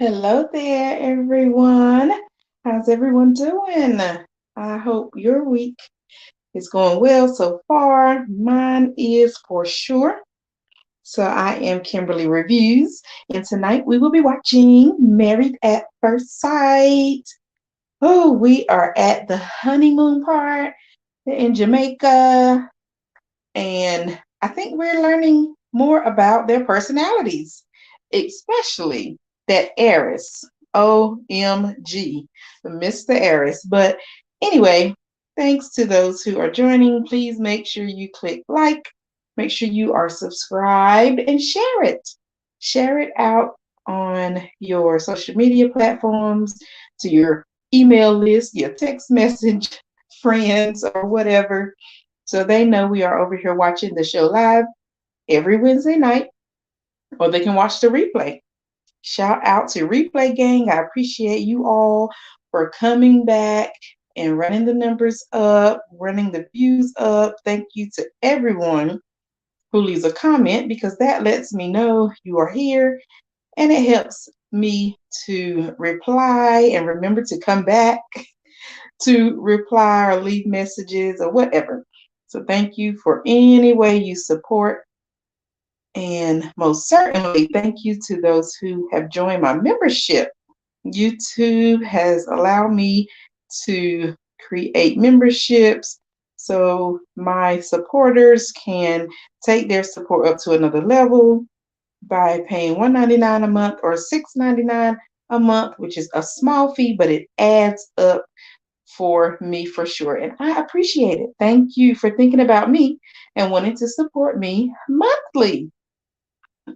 Hello there, everyone. How's everyone doing? I hope your week is going well so far. Mine is for sure. So, I am Kimberly Reviews, and tonight we will be watching Married at First Sight. Oh, we are at the honeymoon part in Jamaica, and I think we're learning more about their personalities, especially that heiress. OMG, Mr. Harris. But anyway, thanks to those who are joining. Please make sure you click like, make sure you are subscribed, and share it. Share it out on your social media platforms, to your email list, your text message friends, or whatever, so they know we are over here watching the show live every Wednesday night, or they can watch the replay. Shout out to Replay Gang. I appreciate you all for coming back and running the numbers up, running the views up. Thank you to everyone who leaves a comment, because that lets me know you are here and it helps me to reply and remember to come back to reply or leave messages or whatever. So thank you for any way you support. And most certainly, thank you to those who have joined my membership. YouTube has allowed me to create memberships so my supporters can take their support up to another level by paying $1.99 a month or $6.99 a month, which is a small fee, but it adds up for me for sure. And I appreciate it. Thank you for thinking about me and wanting to support me monthly.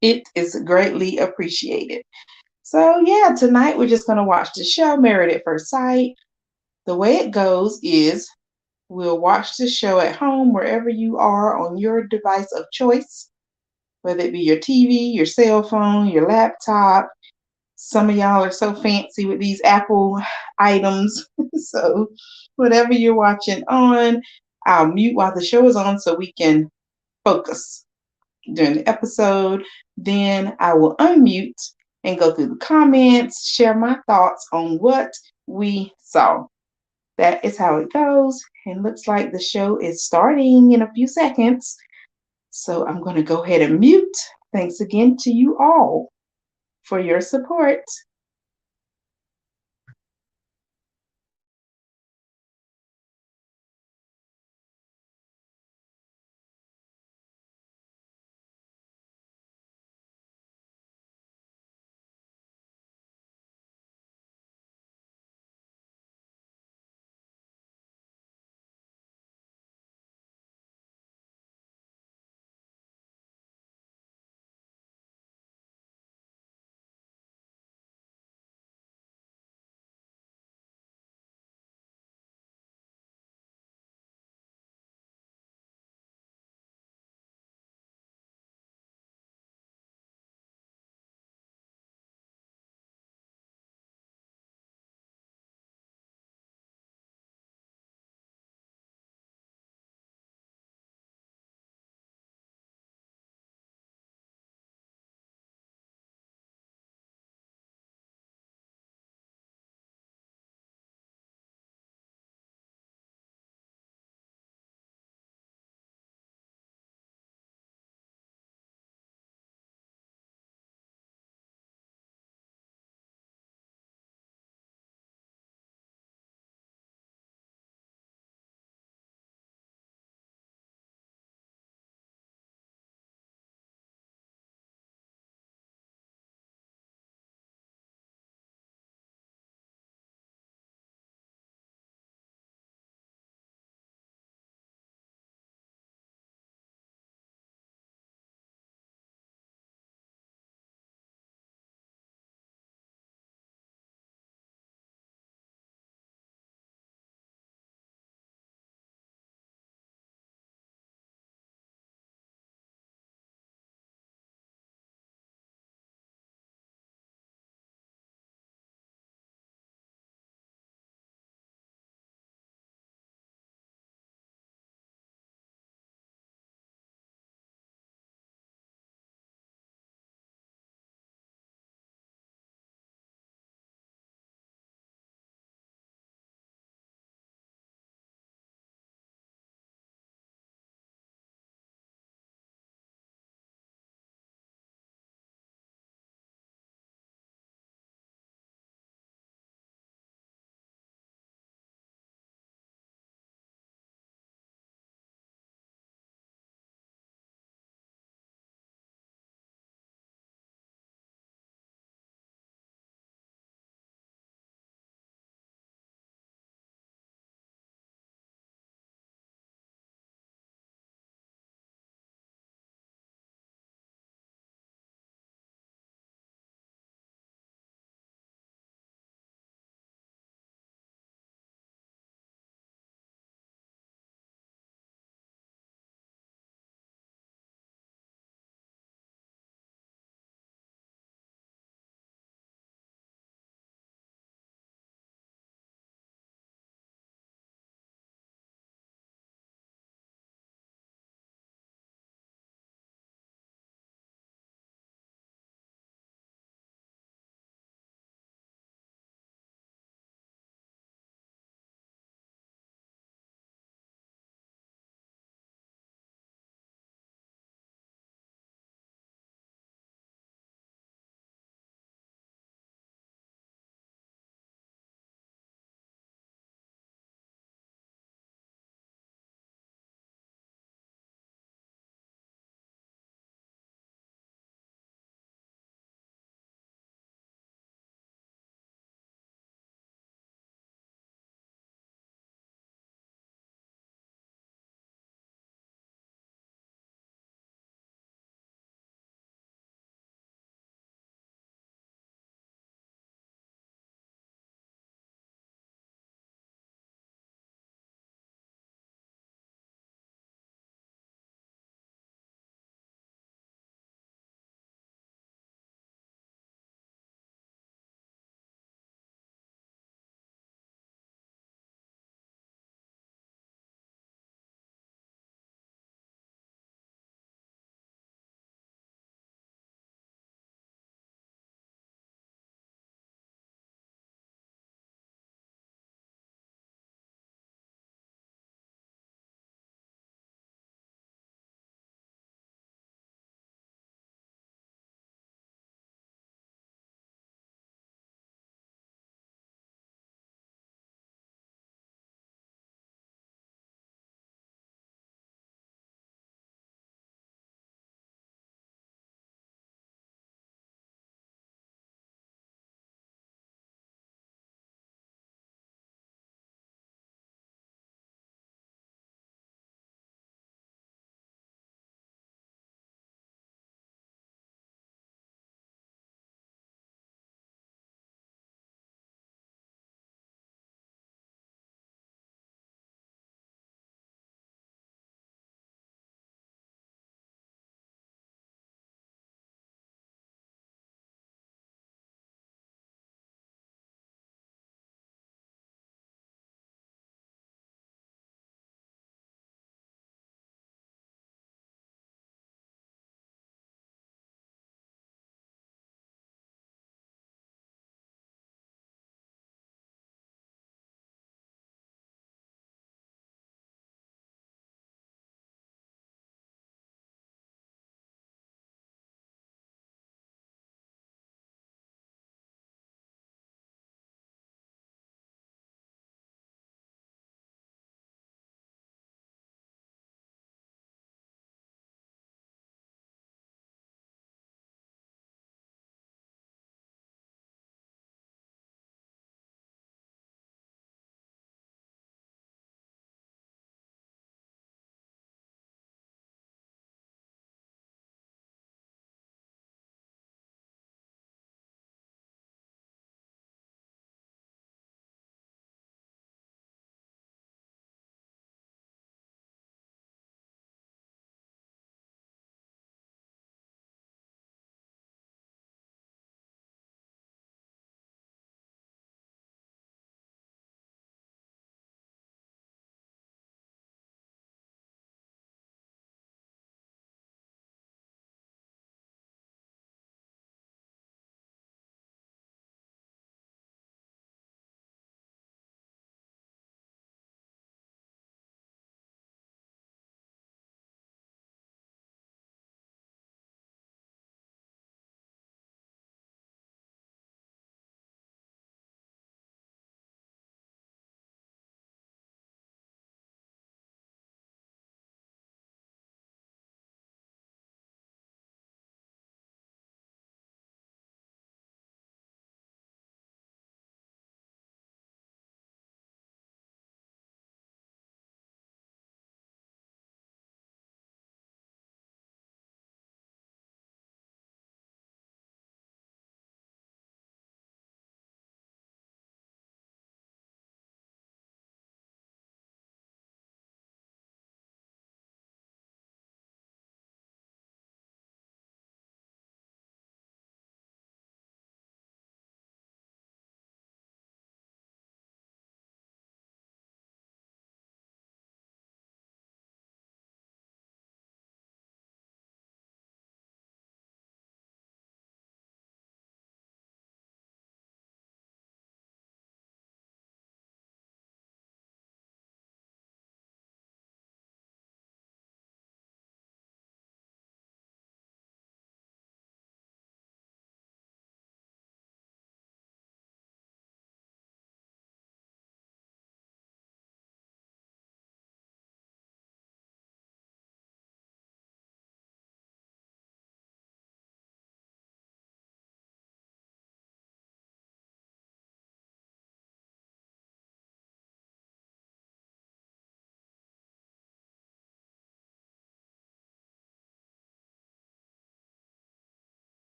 It is greatly appreciated. So, yeah, tonight we're just going to watch the show, Married at First Sight. The way it goes is we'll watch the show at home, wherever you are on your device of choice, whether it be your TV, your cell phone, your laptop. Some of y'all are so fancy with these Apple items. So, whatever you're watching on, I'll mute while the show is on so we can focus during the episode. Then I will unmute and go through the comments, share my thoughts on what we saw. That is how it goes. And looks like the show is starting in a few seconds. So I'm going to go ahead and mute. Thanks again to you all for your support.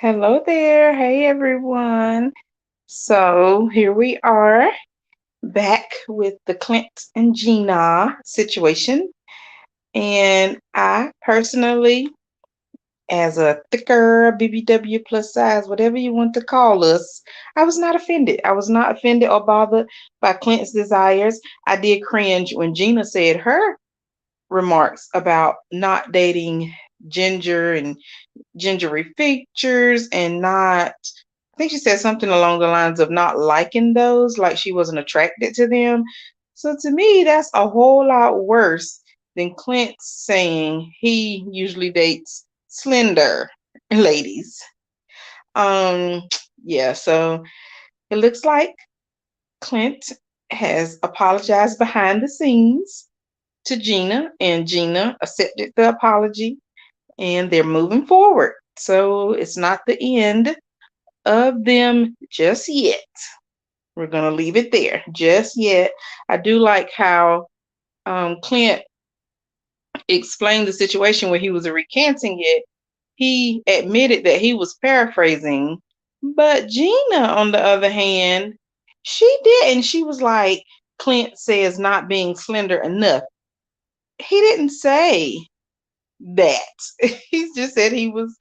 Hello there. Hey, everyone. So here we are back with the Clint and Gina situation. And I personally, as a thicker BBW plus size, whatever you want to call us, I was not offended. I was not offended or bothered by Clint's desires. I did cringe when Gina said her remarks about not dating Ginger and gingery features and not, I think she said something along the lines of not liking those, like she wasn't attracted to them. So to me, that's a whole lot worse than Clint saying he usually dates slender ladies. Um, yeah, so it looks like Clint has apologized behind the scenes to Gina, and Gina accepted the apology, and they're moving forward. So it's not the end of them just yet. We're going to leave it there. Just yet. I do like how Clint explained the situation when he was recanting it. He admitted that he was paraphrasing, but Gina, on the other hand, she didn't. She was like, Clint says not being slender enough. He didn't say that. He just said he was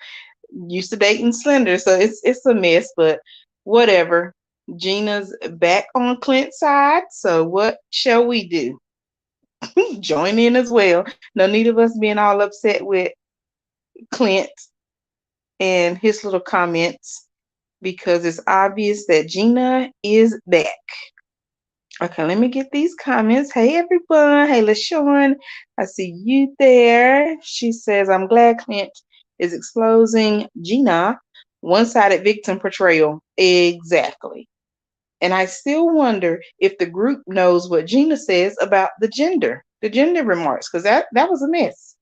used to dating slender, so it's a mess, but whatever. Gina's back on Clint's side, so what shall we do? Join in as well. No need of us being all upset with Clint and his little comments because it's obvious that Gina is back. Okay, let me get these comments. Hey everyone. Hey LaShawn. I see you there. She says, I'm glad Clint is exposing Gina. One-sided victim portrayal. Exactly. And I still wonder if the group knows what Gina says about the gender remarks, because that was a mess.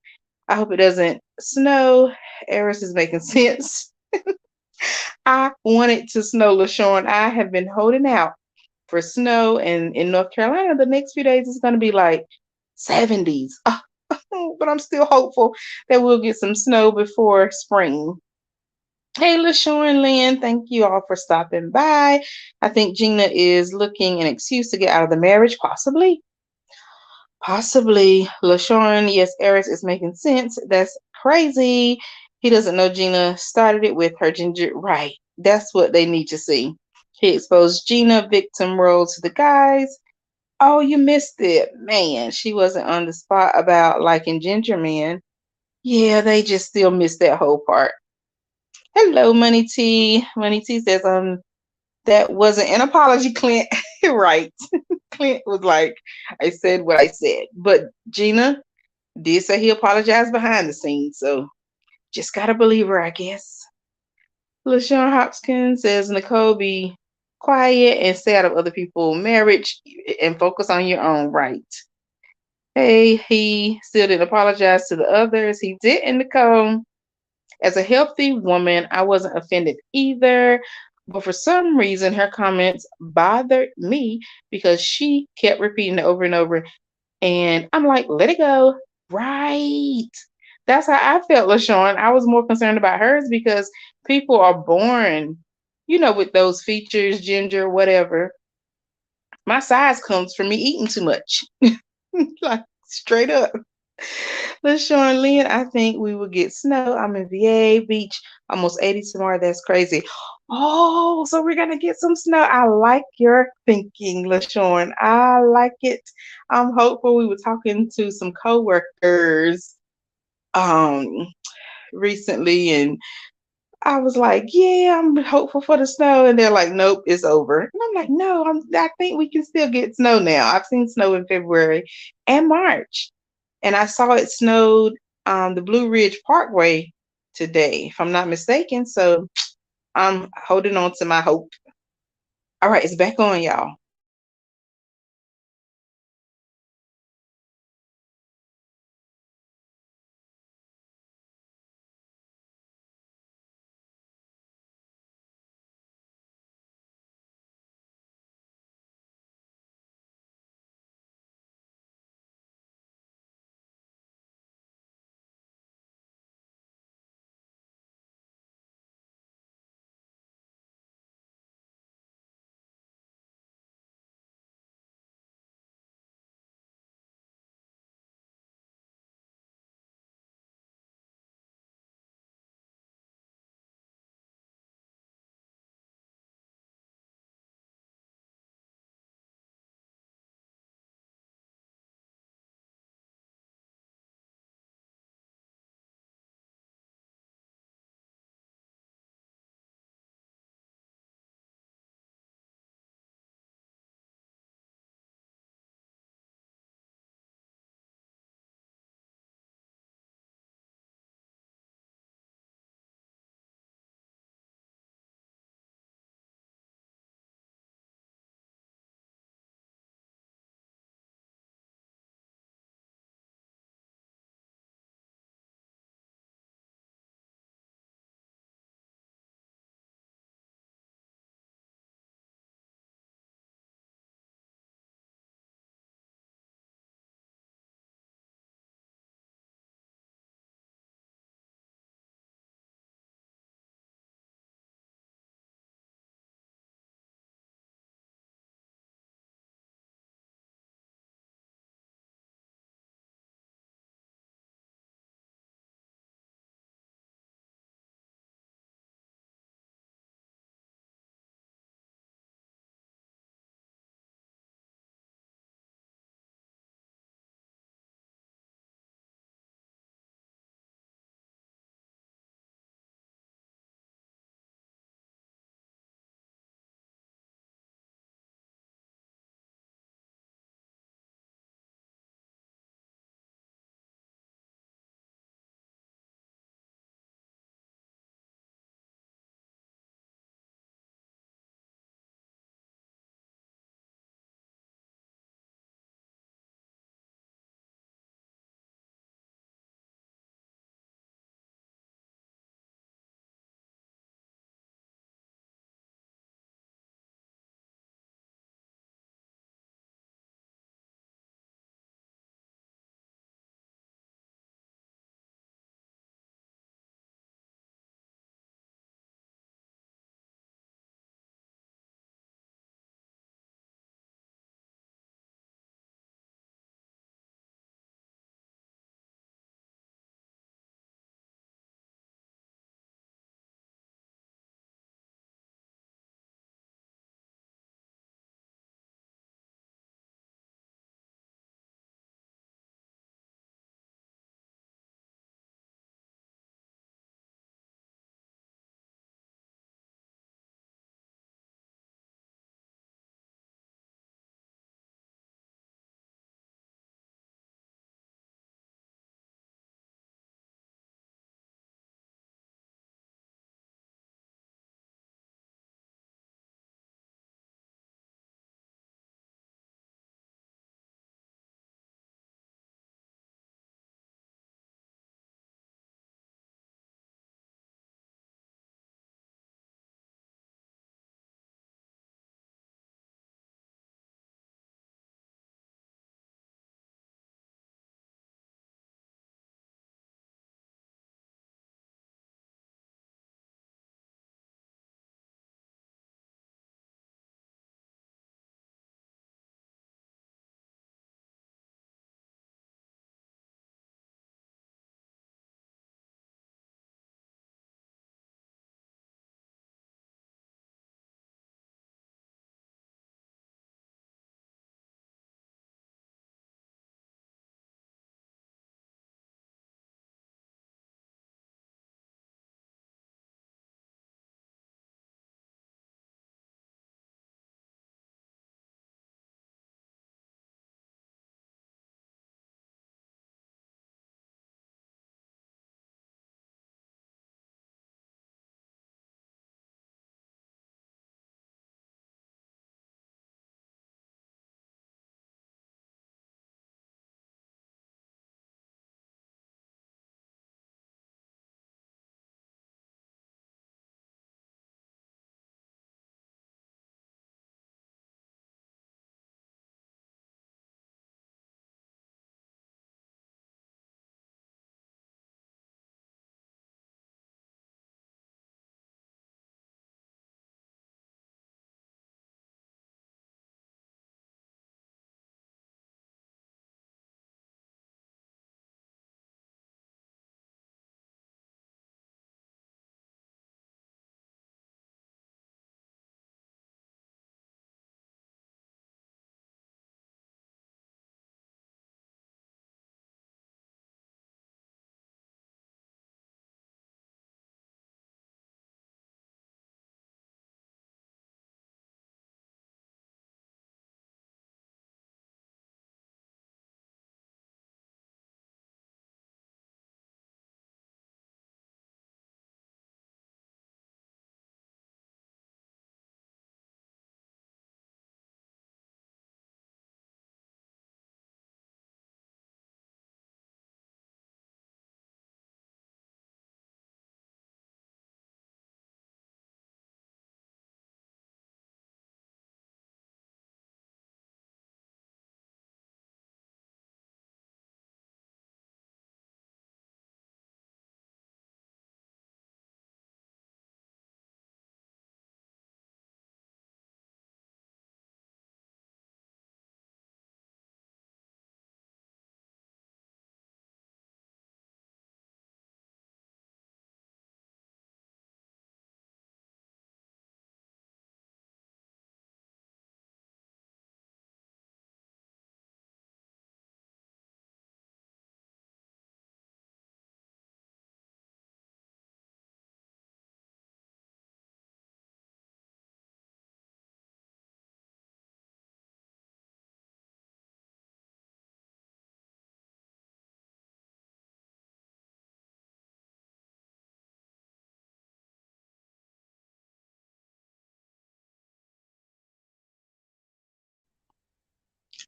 I hope it doesn't snow. Eris is making sense. I want it to snow, LaShawn. I have been holding out for snow, and in North Carolina, the next few days is going to be like 70s. But I'm still hopeful that we'll get some snow before spring. Hey, LaShawn Lynn, thank you all for stopping by. I think Gina is looking an excuse to get out of the marriage, possibly. Possibly. LaShawn, yes, Eris is making sense. That's crazy. He doesn't know Gina started it with her ginger. Right. That's what they need to see. He exposed Gina victim role to the guys. Oh, you missed it. Man, she wasn't on the spot about liking Ginger Man. Yeah, they just still missed that whole part. Hello, Money T. Money T says, that wasn't an apology, Clint. Right. Clint was like, I said what I said. But Gina did say he apologized behind the scenes, so just gotta believe her, I guess. LaShawn Hopkins says, Nicole, be quiet and stay out of other people's marriage and focus on your own right. Hey, he still didn't apologize to the others. He didn't, Nicole. As a healthy woman, I wasn't offended either. But for some reason, her comments bothered me because she kept repeating it over and over. And I'm like, let it go. Right. That's how I felt, LaShawn. I was more concerned about hers because people are born, with those features, ginger, whatever. My size comes from me eating too much. Like straight up. LaShawn Lynn, I think we will get snow. I'm in VA Beach, almost 80 tomorrow. That's crazy. Oh, so we're gonna get some snow. I like your thinking, LaShawn. I like it. I'm hopeful. We were talking to some coworkers um recently, and I was like, yeah, I'm hopeful for the snow. And they're like, nope, it's over. And I'm like, no, I think we can still get snow now. I've seen snow in February and March. And I saw it snowed the Blue Ridge Parkway today, if I'm not mistaken. So I'm holding on to my hope. All right, it's back on, y'all.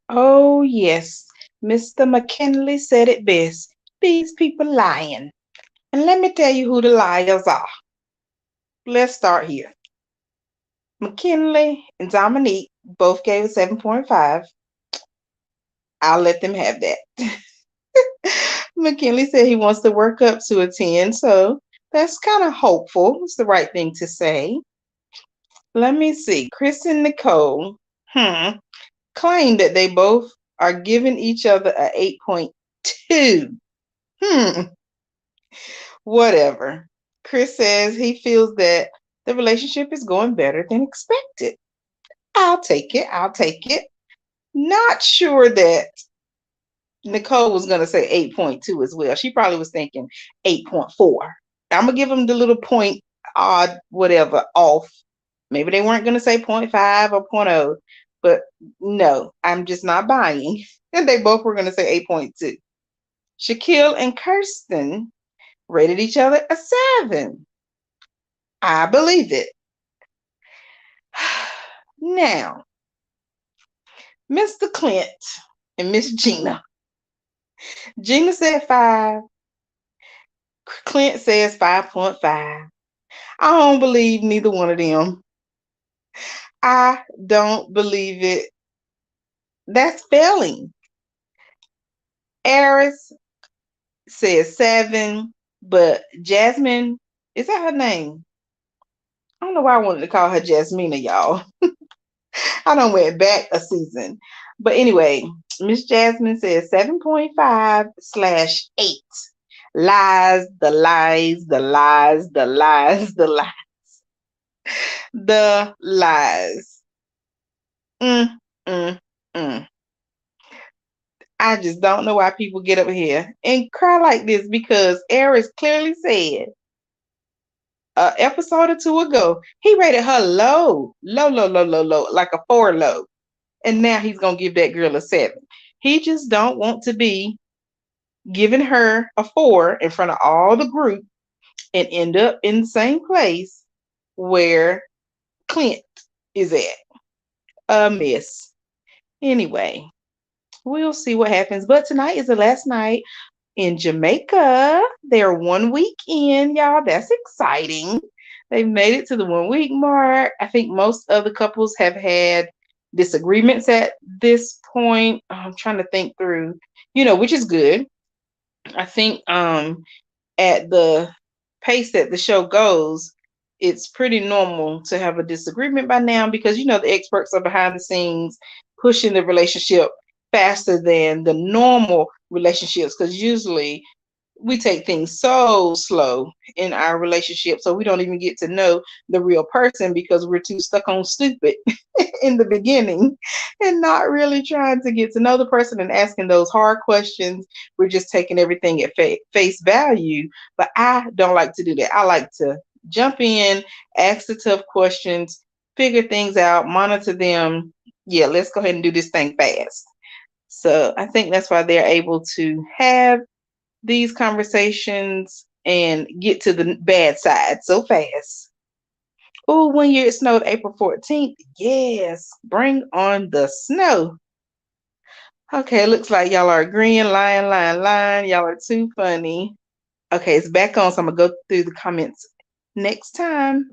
Oh, yes. Mr. McKinley said it best. These people lying. And let me tell you who the liars are. Let's start here. McKinley and Dominique both gave a 7.5. I'll let them have that. McKinley said he wants to work up to a 10, so that's kind of hopeful. It's the right thing to say. Let me see. Chris and Nicole claim that they both are giving each other a 8.2. Hmm, whatever. Chris says he feels that the relationship is going better than expected. I'll take it. I'll take it. Not sure that Nicole was going to say 8.2 as well. She probably was thinking 8.4. I'm going to give them the little point, odd, whatever, off. Maybe they weren't going to say zero point 0.5 or zero point 0, but no, I'm just not buying. And they both were going to say 8.2. Shaquille and Kirsten rated each other a 7. I believe it. Now, Mr. Clint and Miss Gina. Gina said 5. Clint says 5.5. I don't believe neither one of them. I don't believe it. That's failing. Eris says 7, but Jasmine, is that her name? I don't know why I wanted to call her Jasmina, y'all. I done went back a season. But anyway, Miss Jasmine says 7.5/8. Lies, the lies, the lies, the lies, the lies, the lies. Mm, mm, mm. I just don't know why people get up here and cry like this because Aries clearly said an episode or two ago, he rated her low, low, low, low, low, low, like a 4 low. And now he's going to give that girl a 7. He just don't want to be giving her a 4 in front of all the group and end up in the same place where Clint is at. A mess. Anyway, we'll see what happens. But tonight is the last night in Jamaica. They're 1 week in, y'all. That's exciting. They've made it to the 1 week mark. I think most of the couples have had disagreements at this point. I'm trying to think through, which is good. I think at the pace that the show goes, it's pretty normal to have a disagreement by now because the experts are behind the scenes pushing the relationship faster than the normal relationships because usually we take things so slow in our relationship so we don't even get to know the real person because we're too stuck on stupid in the beginning and not really trying to get to know the person and asking those hard questions. We're just taking everything at face value. But I don't like to do that. I like to jump in, ask the tough questions, figure things out, monitor them. Yeah, let's go ahead and do this thing fast. So I think that's why they're able to have these conversations and get to the bad side so fast. Oh, 1 year it snowed April 14th. Yes, bring on the snow. Okay, it looks like y'all are agreeing. Lying. Y'all are too funny. Okay, it's back on, so I'm going to go through the comments next time.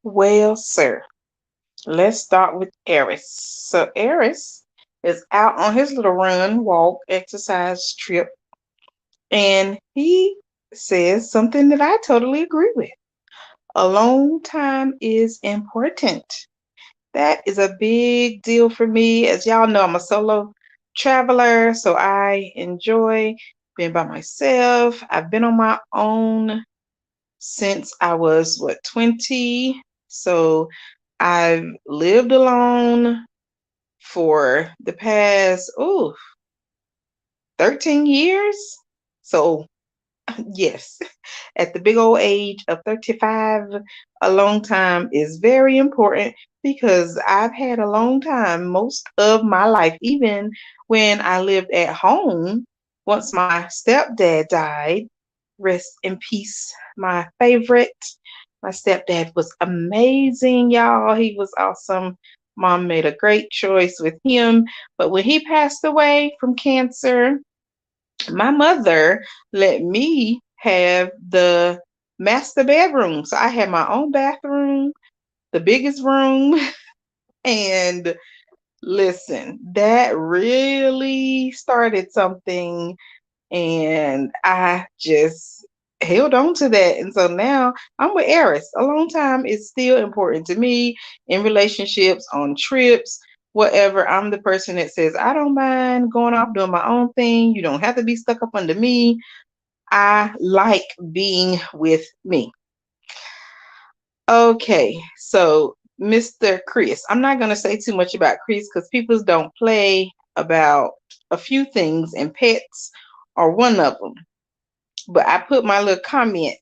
Well, sir, let's start with Eris. So Eris is out on his little run, walk, exercise trip, and he says something that I totally agree with. Alone time is important. That is a big deal for me. As y'all know, I'm a solo traveler, so I enjoy being by myself. I've been on my own since I was, 20. So I've lived alone for the past, 13 years. So, yes, at the big old age of 35, a long time is very important because I've had a long time most of my life, even when I lived at home. Once my stepdad died, rest in peace, my favorite. My stepdad was amazing, y'all. He was awesome. Mom made a great choice with him. But when he passed away from cancer, my mother let me have the master bedroom. So I had my own bathroom, the biggest room. And listen, that really started something. And I just held on to that. And so now I'm with Eris. Alone time is still important to me in relationships, on trips, whatever. I'm the person that says, I don't mind going off doing my own thing. You don't have to be stuck up under me. I like being with me. Okay, so Mr. Chris, I'm not going to say too much about Chris because people don't play about a few things, and pets are one of them. But I put my little comment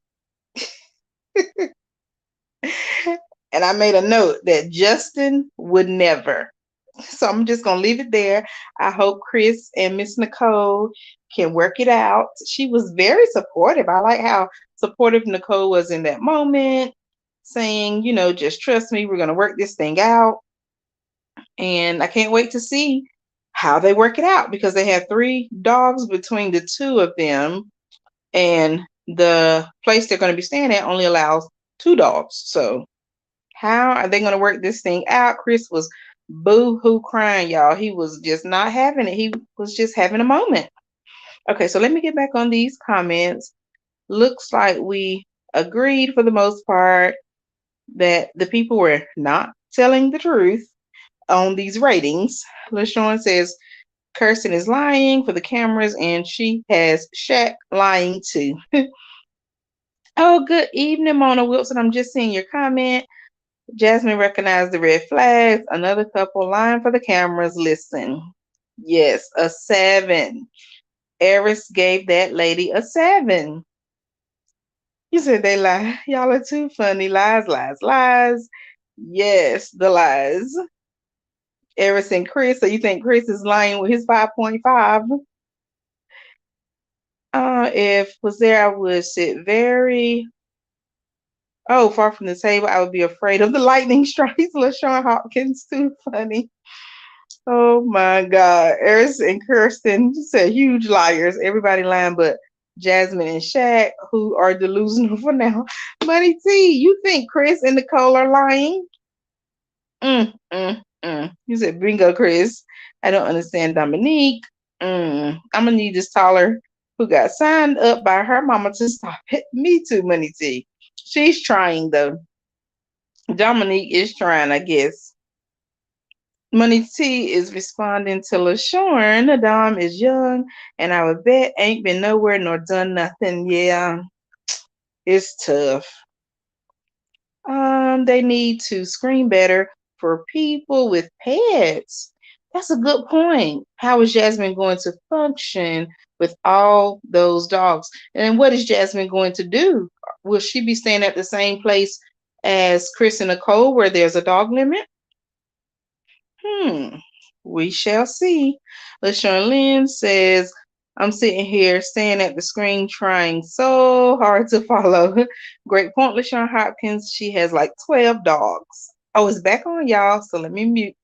and I made a note that Justin would never. So I'm just going to leave it there. I hope Chris and Miss Nicole can work it out. She was very supportive. I like how supportive Nicole was in that moment, saying, just trust me, we're going to work this thing out. And I can't wait to see how they work it out because they have 3 dogs between the 2 of them. And the place they're going to be staying at only allows 2 dogs. So how are they going to work this thing out? Chris was boo-hoo crying, y'all. He was just not having it. He was just having a moment. Okay, so let me get back on these comments. Looks like we agreed for the most part that the people were not telling the truth on these ratings. LaShawn says Kirsten is lying for the cameras, and she has Shaq lying too. Oh, good evening, Mona Wilson. I'm just seeing your comment. Jasmine recognized the red flags. Another couple lying for the cameras. Listen. Yes, a 7. Eris gave that lady a 7. You said they lie. Y'all are too funny. Lies, lies, lies. Yes, the lies. Eris and Chris. So you think Chris is lying with his 5.5? If was there, I would sit very far from the table. I would be afraid of the lightning strikes. LaShawn Hopkins, too funny. Oh my God. Eris and Kirsten said huge liars. Everybody lying but Jasmine and Shaq, who are delusional for now. Money T, you think Chris and Nicole are lying? You said bingo, Chris. I don't understand Dominique. I'm gonna need this taller who got signed up by her mama to stop it. Me too, Money T. She's trying though. Dominique is trying, I guess. Money T is responding to LaShorn. Dom is young, and I would bet ain't been nowhere nor done nothing. Yeah, it's tough. They need to screen better for people with pets. That's a good point. How is Jasmine going to function with all those dogs? And what is Jasmine going to do? Will she be staying at the same place as Chris and Nicole where there's a dog limit? We shall see. LaShawn Lynn says, I'm sitting here staring at the screen trying so hard to follow. Great point, LaShawn Hopkins. She has like 12 dogs. Oh, it's back on, y'all. So let me mute.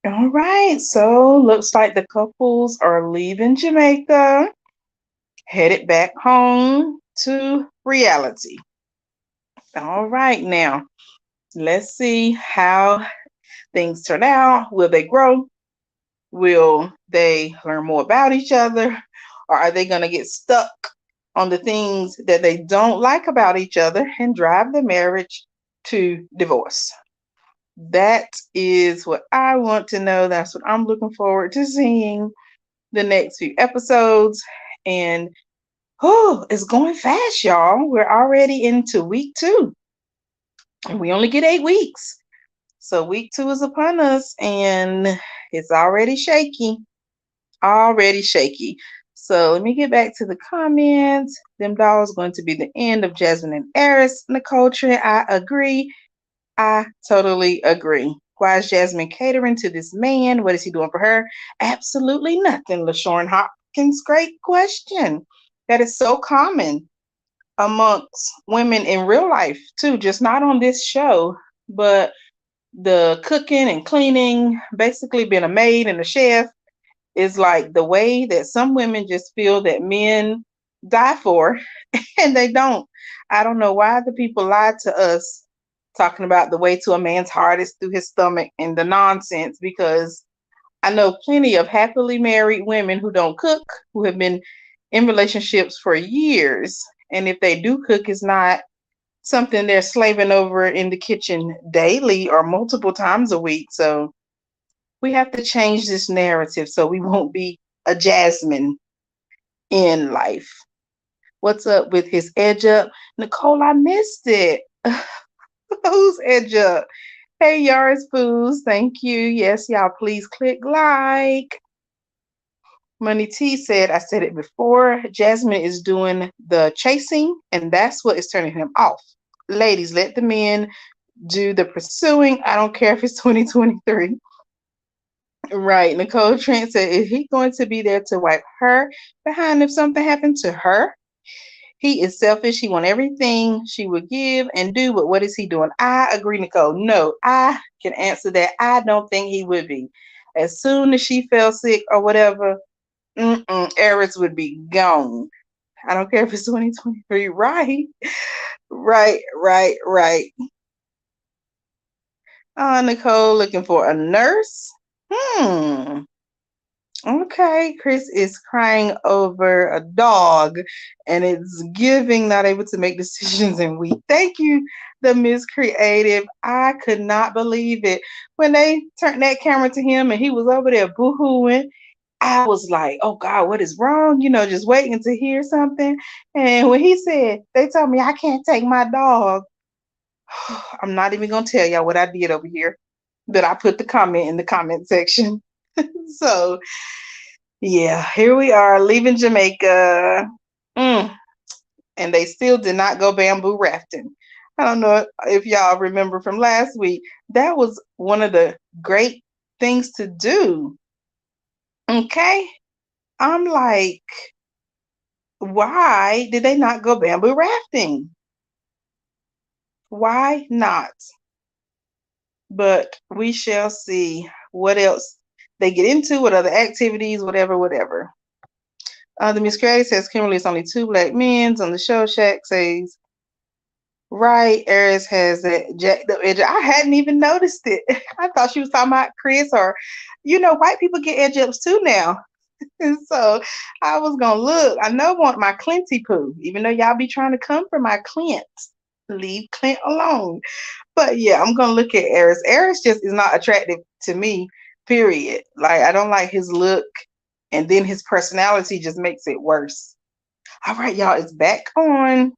All right, so looks like the couples are leaving Jamaica, headed back home to reality. All right, now let's see how things turn out. Will they grow? Will they learn more about each other? Or are they going to get stuck on the things that they don't like about each other and drive the marriage to divorce? That is what I want to know. That's what I'm looking forward to seeing the next few episodes. And oh, it's going fast, y'all. We're already into week 2. We only get 8 weeks. So week 2 is upon us and it's already shaky. Already shaky. So let me get back to the comments. Them dolls going to be the end of Jasmine and Eris. Nicole Trent, I agree. I totally agree. Why is Jasmine catering to this man? What is he doing for her? Absolutely nothing. LaShawn Hopkins, great question. That is so common amongst women in real life, too, just not on this show, but the cooking and cleaning, basically being a maid and a chef, is like the way that some women just feel that men die for, and they don't. I don't know why the people lied to us talking about the way to a man's heart is through his stomach and the nonsense, because I know plenty of happily married women who don't cook, who have been in relationships for years. And if they do cook, it's not something they're slaving over in the kitchen daily or multiple times a week. So we have to change this narrative so we won't be a Jasmine in life. What's up with his edge up? Nicole, I missed it. Who's edge up? Hey, Yars Foods, thank you. Yes, y'all, please click like. Money T said, I said it before, Jasmine is doing the chasing, and that's what is turning him off. Ladies, let the men do the pursuing. I don't care if it's 2023. Right. Nicole Trent said, is he going to be there to wipe her behind if something happened to her? He is selfish. He wants everything she would give and do, but what is he doing? I agree, Nicole. No, I can answer that. I don't think he would be. As soon as she fell sick or whatever, Eris would be gone. I don't care if it's 2023. Right. Right. Nicole looking for a nurse. Okay, Chris is crying over a dog and it's giving not able to make decisions and weak. Thank you, the Miss Creative. I could not believe it. When they turned that camera to him and he was over there boo-hooing, I was like, oh God, what is wrong? Just waiting to hear something. And when he said, they told me I can't take my dog, I'm not even going to tell y'all what I did over here, but I put the comment in the comment section. So, yeah, here we are leaving Jamaica. And they still did not go bamboo rafting. I don't know if y'all remember from last week. That was one of the great things to do. Okay. I'm like, why did they not go bamboo rafting? Why not? But we shall see what else they get into, what other activities, whatever. The Miss Creative says Kimberly is only 2 black men on the show. Shaq says, right, Eris has that jacked up edge. I hadn't even noticed it. I thought she was talking about Chris, or, white people get edge ups too now. And so I was going to look. I know I want my Clinty poo, even though y'all be trying to come for my Clint. Leave Clint alone. But yeah, I'm going to look at Eris. Eris just is not attractive to me, period. Like, I don't like his look. And then his personality just makes it worse. All right, y'all, it's back on.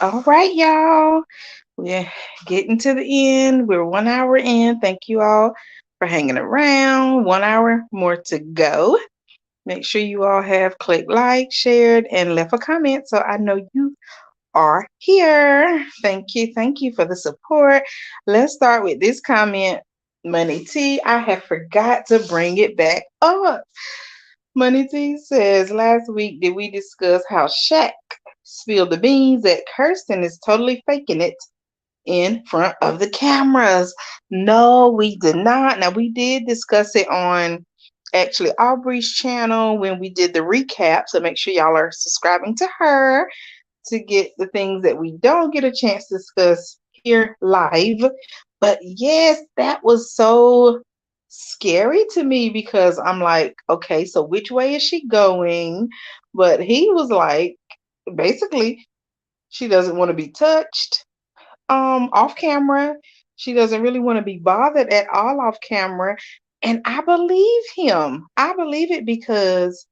All right, y'all. We're getting to the end. We're 1 hour in. Thank you all for hanging around. 1 hour more to go. Make sure you all have clicked like, shared, and left a comment so I know you are here. Thank you. Thank you for the support. Let's start with this comment. Money T, I have forgot to bring it back up. Money T says, last week did we discuss how Shaq spilled the beans that Kirsten is totally faking it in front of the cameras? No, we did not. Now, we did discuss it on actually Aubrey's channel when we did the recap. So make sure y'all are subscribing to her to get the things that we don't get a chance to discuss here live. But yes, that was so scary to me because I'm like, okay, so which way is she going? But he was like, basically, she doesn't want to be touched off camera. She doesn't really want to be bothered at all off camera. And I believe him. I believe it because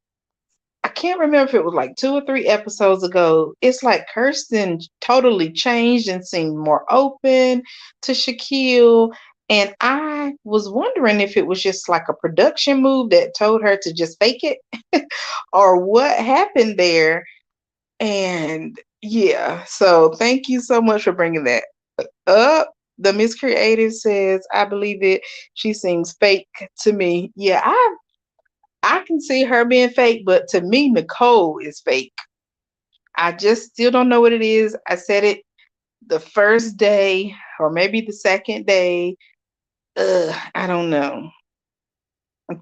I can't remember if it was like 2 or 3 episodes ago. It's like Kirsten totally changed and seemed more open to Shaquille. And I was wondering if it was just like a production move that told her to just fake it or what happened there. And yeah, so thank you so much for bringing that up. The Miss Creative says, I believe it. She seems fake to me. Yeah, I can see her being fake, but to me, Nicole is fake. I just still don't know what it is. I said it the first day or maybe the second day. I don't know.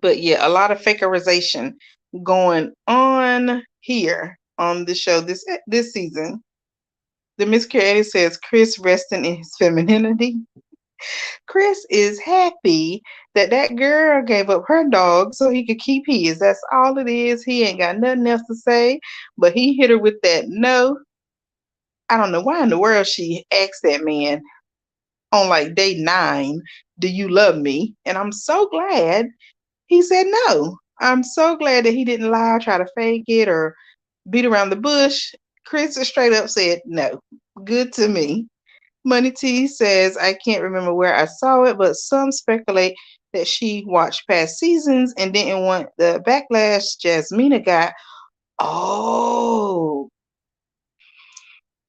But yeah, a lot of fakerization going on here on the show this season. The Miss Creative says Chris resting in his femininity. Chris is happy that that girl gave up her dog so he could keep his. That's all it is. He ain't got nothing else to say, but he hit her with that no. I don't know why in the world she asked that man on like day 9, do you love me? And I'm so glad he said no. I'm so glad that he didn't lie, try to fake it, or beat around the bush. Chris straight up said no. Good to me. Money T says, I can't remember where I saw it, but some speculate that she watched past seasons and didn't want the backlash Jasmina got. Oh,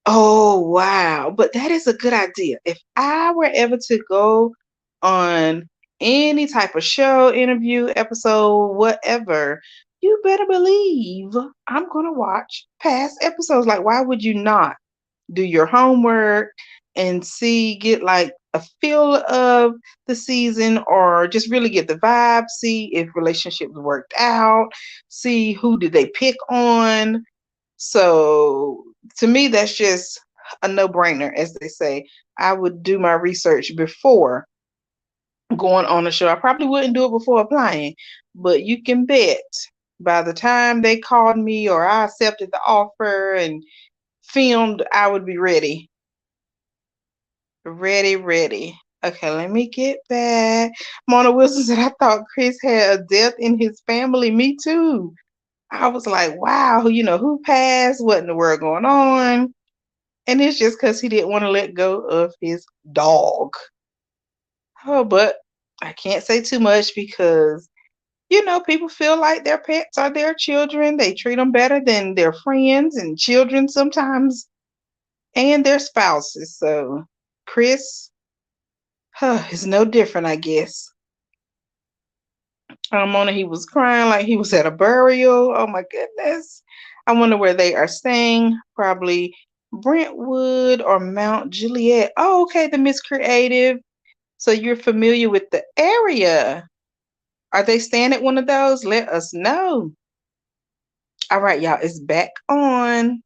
oh, wow. But that is a good idea. If I were ever to go on any type of show, interview, episode, whatever, you better believe I'm going to watch past episodes. Like, why would you not? Do your homework and get like a feel of the season or just really get the vibe, see if relationships worked out, see who did they pick on. So to me, that's just a no-brainer, as they say. I would do my research before going on a show. I probably wouldn't do it before applying, but you can bet by the time they called me or I accepted the offer and filmed, I would be ready. Ready. Okay, let me get back. Mona Wilson said, I thought Chris had a death in his family. Me too. I was like, wow, who passed? What in the world going on? And it's just because he didn't want to let go of his dog. Oh, but I can't say too much because, people feel like their pets are their children. They treat them better than their friends and children sometimes and their spouses. So Chris is no different, I guess. Mona, he was crying like he was at a burial. Oh my goodness. I wonder where they are staying. Probably Brentwood or Mount Juliet. Oh, okay, the Miss Creative. So you're familiar with the area. Are they staying at one of those? Let us know. All right, y'all, it's back on.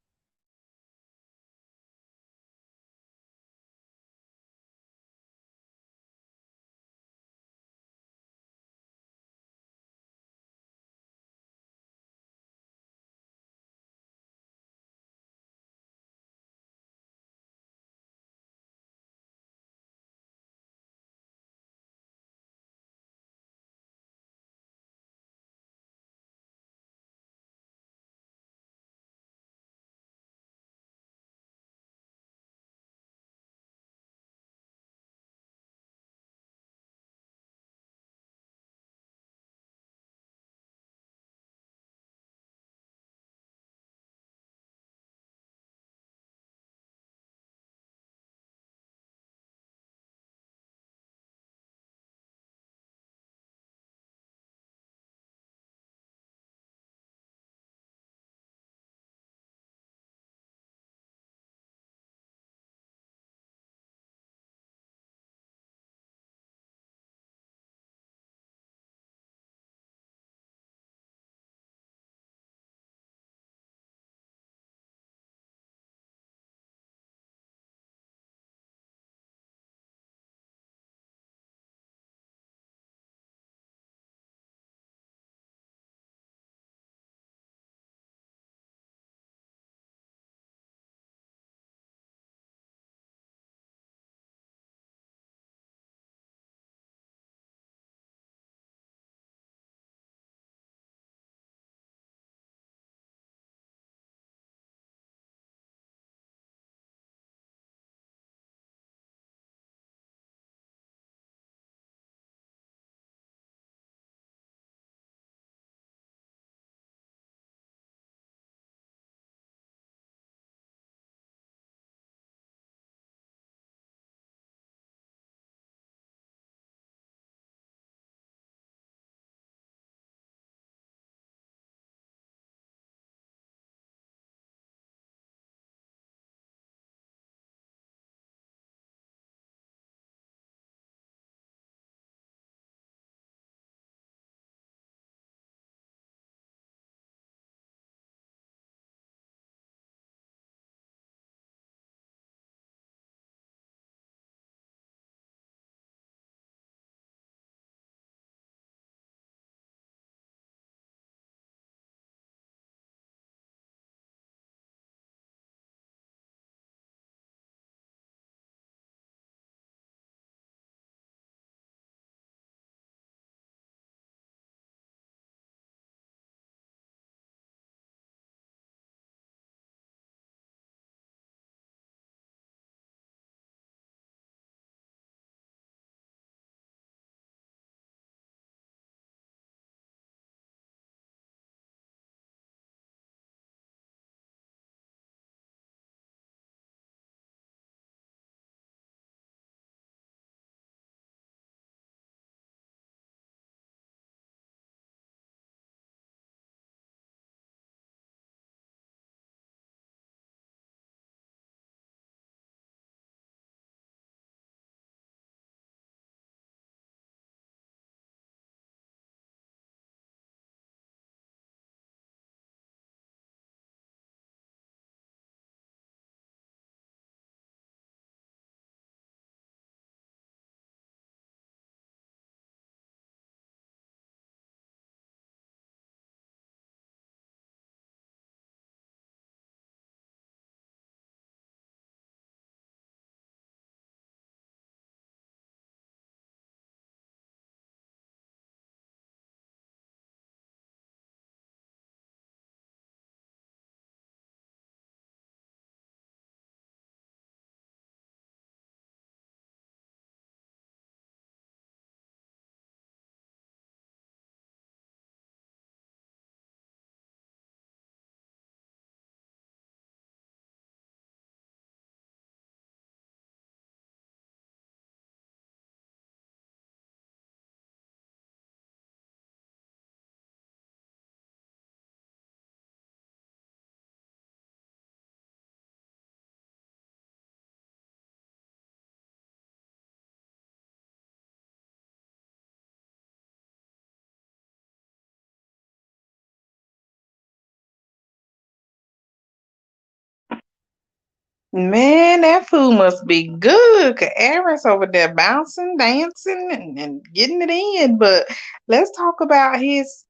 Man, that food must be good. 'Cause Aaron's over there bouncing, dancing, and getting it in. But let's talk about his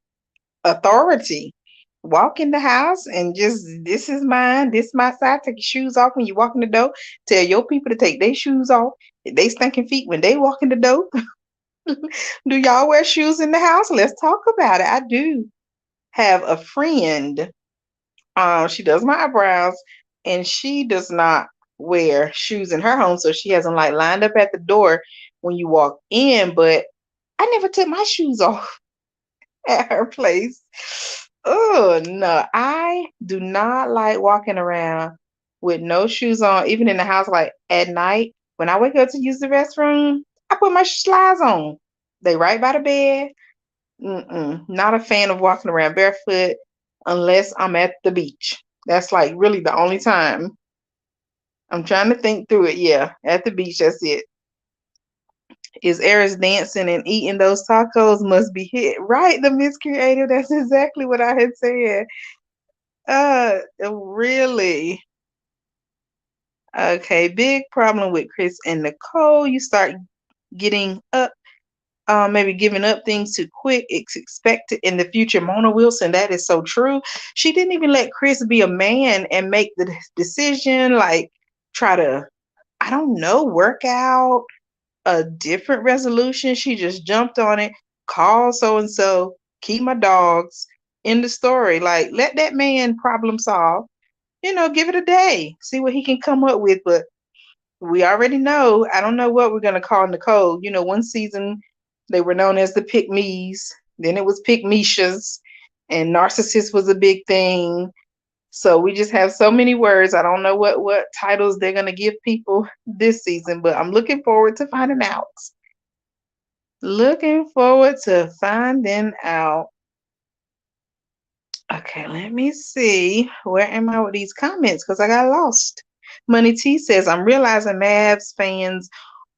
authority. Walk in the house and just, this is mine, this my side. Take your shoes off when you walk in the door. Tell your people to take their shoes off. They stinking feet when they walk in the door. Do y'all wear shoes in the house? Let's talk about it. I do have a friend. She does my eyebrows, and she does not wear shoes in her home, so she has them like lined up at the door when you walk in. But I never took my shoes off at her place. Oh no, I do not like walking around with no shoes on, even in the house. Like at night, when I wake up to use the restroom, I put my slides on. They right by the bed. Not a fan of walking around barefoot unless I'm at the beach. That's like really the only time. I'm trying to think through it. Yeah, at the beach, that's it. Is Eris dancing and eating those tacos must be hit. Right, the Miss Creator. That's exactly what I had said. Really? Okay, big problem with Chris and Nicole. You start getting up, maybe giving up things too quick. It's expected in the future. Mona Wilson, that is so true. She didn't even let Chris be a man and make the decision, like try to, I don't know, work out a different resolution. She just jumped on it, called so and so, keep my dogs in the story. Like, let that man problem solve. Give it a day, see what he can come up with. But we already know. I don't know what we're gonna call Nicole. One season they were known as the Pick Me's, then it was Pick Mishas, and narcissist was a big thing. So we just have so many words. I don't know what titles they're gonna give people this season, but I'm looking forward to finding out. Looking forward to finding out. Okay, let me see. Where am I with these comments? Because I got lost. Money T says, I'm realizing Mavs fans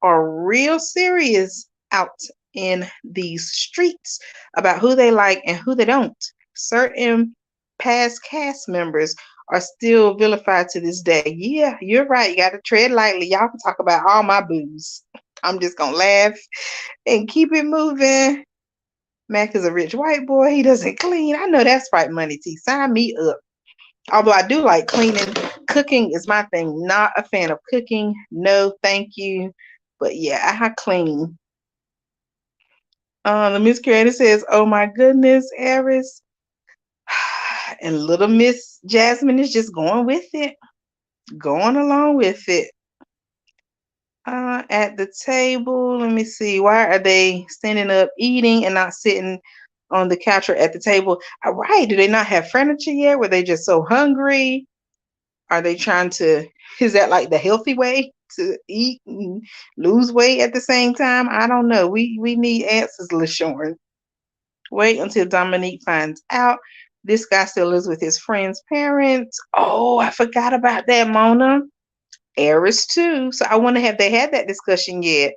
are real serious out in these streets about who they like and who they don't. Certain past cast members are still vilified to this day. Yeah, you're right. You got to tread lightly. Y'all can talk about all my boos. I'm just going to laugh and keep it moving. Mac is a rich white boy. He doesn't clean. I know that's right, Money T. Sign me up. Although I do like cleaning. Cooking is my thing. Not a fan of cooking. No, thank you. But yeah, I clean. The Miss Creator says, oh my goodness, Aris. And little Miss Jasmine is just going with it. Going along with it. At the table, let me see. Why are they standing up eating and not sitting on the couch or at the table? Right. Do they not have furniture yet? Were they just so hungry? Are they trying to, is that like the healthy way to eat and lose weight at the same time? I don't know. We need answers, LaShawn. Wait until Dominique finds out. This guy still lives with his friend's parents. Oh, I forgot about that, Mona. Eris too. So I wonder have they had that discussion yet?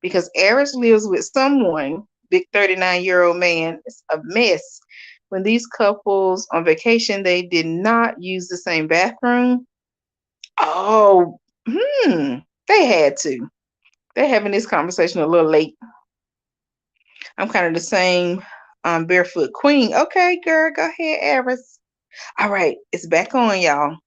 Because Eris lives with someone, big 39-year-old man. It's a mess. When these couples on vacation, they did not use the same bathroom. Oh, they had to. They're having this conversation a little late. I'm kind of the same barefoot queen. Okay, girl, go ahead, Eris. All right, it's back on, y'all.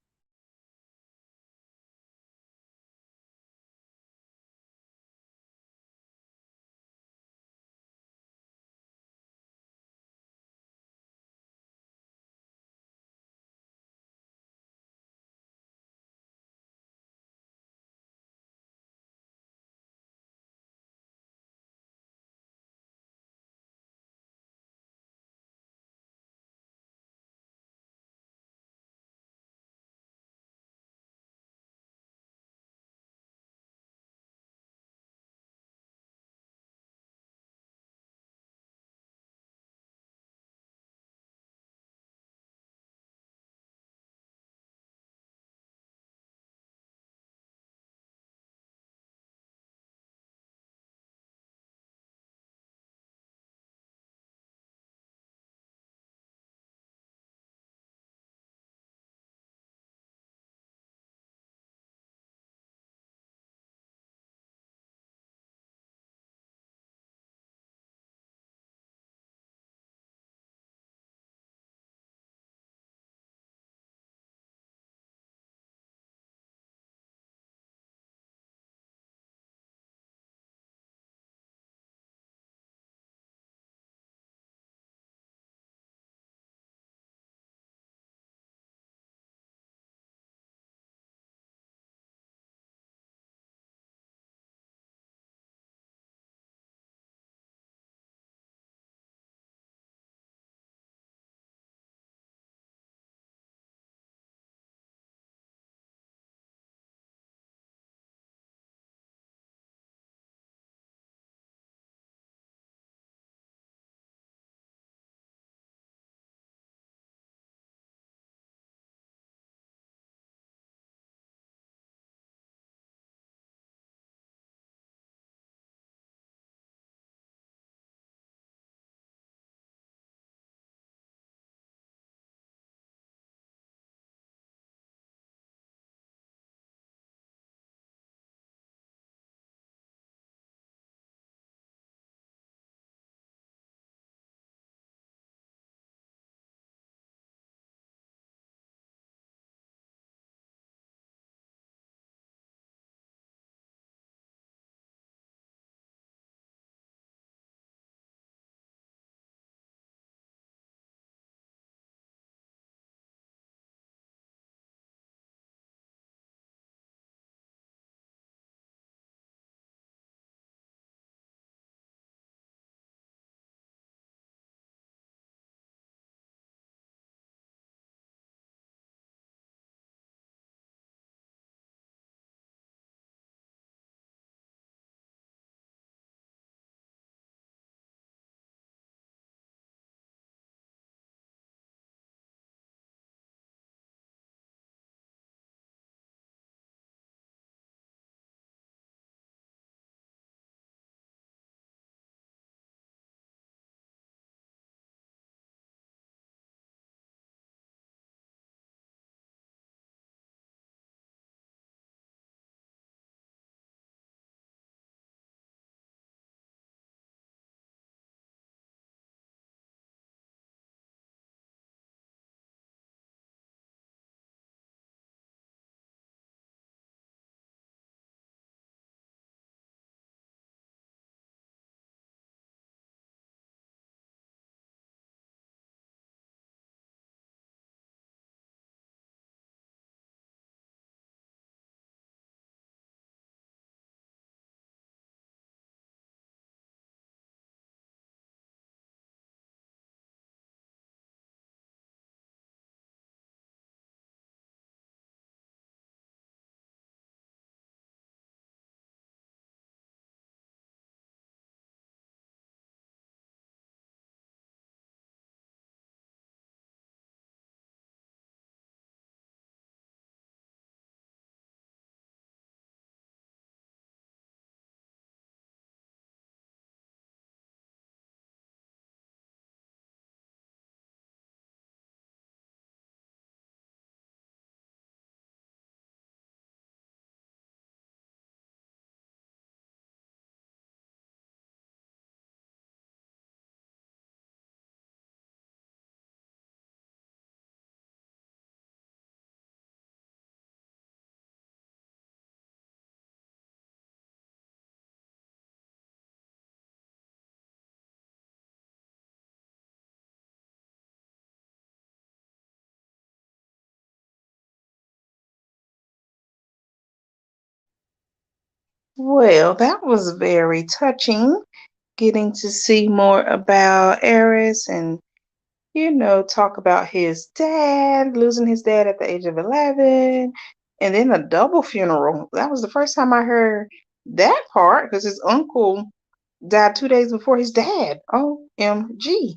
Well, that was very touching, getting to see more about Eris and, talk about his dad, losing his dad at the age of 11, and then a double funeral. That was the first time I heard that part because his uncle died 2 days before his dad. OMG.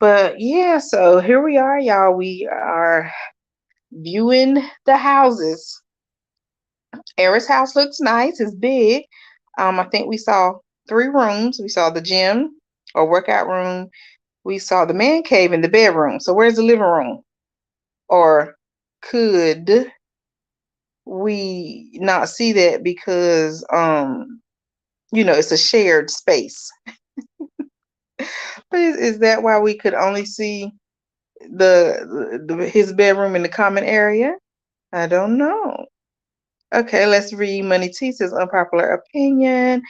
But yeah, so here we are, y'all. We are viewing the houses. Eris' house looks nice. It's big. I think we saw 3 rooms. We saw the gym or workout room. We saw the man cave in the bedroom. So where's the living room? Or could we not see that because it's a shared space? But is that why we could only see his bedroom in the common area? I don't know. Okay, let's read. Money T says unpopular opinion.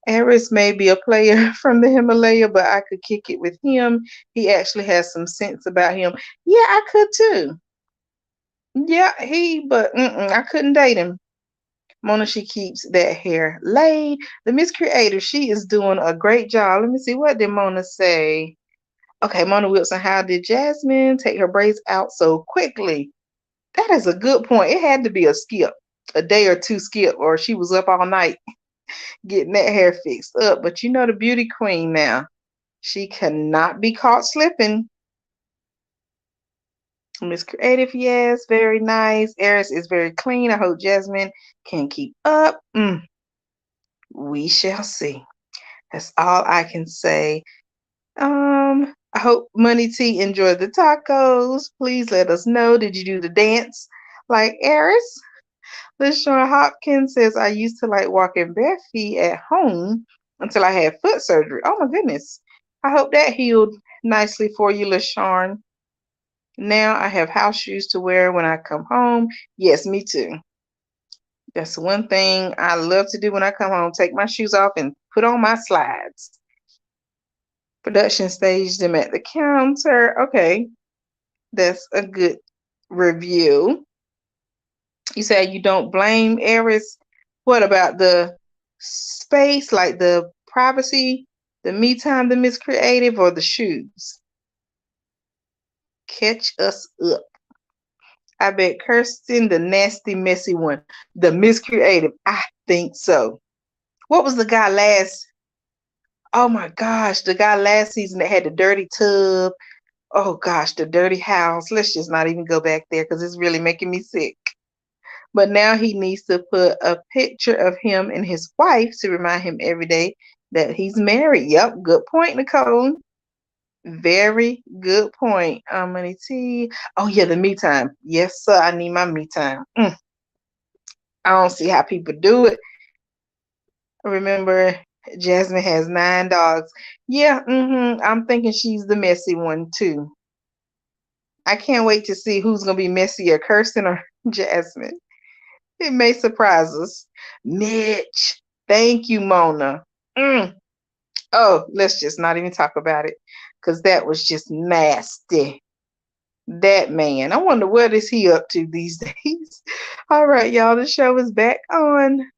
Eris may be a player from the Himalaya, but I could kick it with him. He actually has some sense about him. Yeah, I could too. Yeah, but I couldn't date him. Mona, she keeps that hair laid. The Miss Creator, she is doing a great job. Let me see, what did Mona say? Okay, Mona Wilson, how did Jasmine take her braids out so quickly? That is a good point. It had to be a skip, a day or two skip, or she was up all night getting that hair fixed up. But the beauty queen now, she cannot be caught slipping. Miss Creative, yes, very nice. Eris is very clean. I hope Jasmine can keep up. We shall see. That's all I can say. I hope Money T enjoyed the tacos. Please let us know. Did you do the dance like Eris? LaShawn Hopkins says, I used to like walking bare feet at home until I had foot surgery. Oh my goodness. I hope that healed nicely for you, LaShawn. Now I have house shoes to wear when I come home. Yes, me too. That's one thing I love to do when I come home. Take my shoes off and put on my slides. Production staged them at the counter. Okay, that's a good review. You said you don't blame Eris. What about the space, like the privacy, the me time, the Miss Creative, or the shoes? Catch us up. I bet Kirsten, the nasty, messy one, the Miss Creative. I think so. What was the guy last? Oh my gosh, the guy last season that had the dirty tub. Oh gosh, the dirty house. Let's just not even go back there because it's really making me sick. But now he needs to put a picture of him and his wife to remind him every day that he's married. Yep, good point, Nicole. Very good point. Money T. Oh yeah, the me time. Yes, sir. I need my me time. I don't see how people do it. Remember, Jasmine has 9 dogs. Yeah, I'm thinking she's the messy one too. I can't wait to see who's gonna be messier, Kirsten or Jasmine. It may surprise us. Mitch, thank you, Mona. Oh, let's just not even talk about it because that was just nasty. That man, I wonder what is he up to these days. All right, y'all, the show is back on.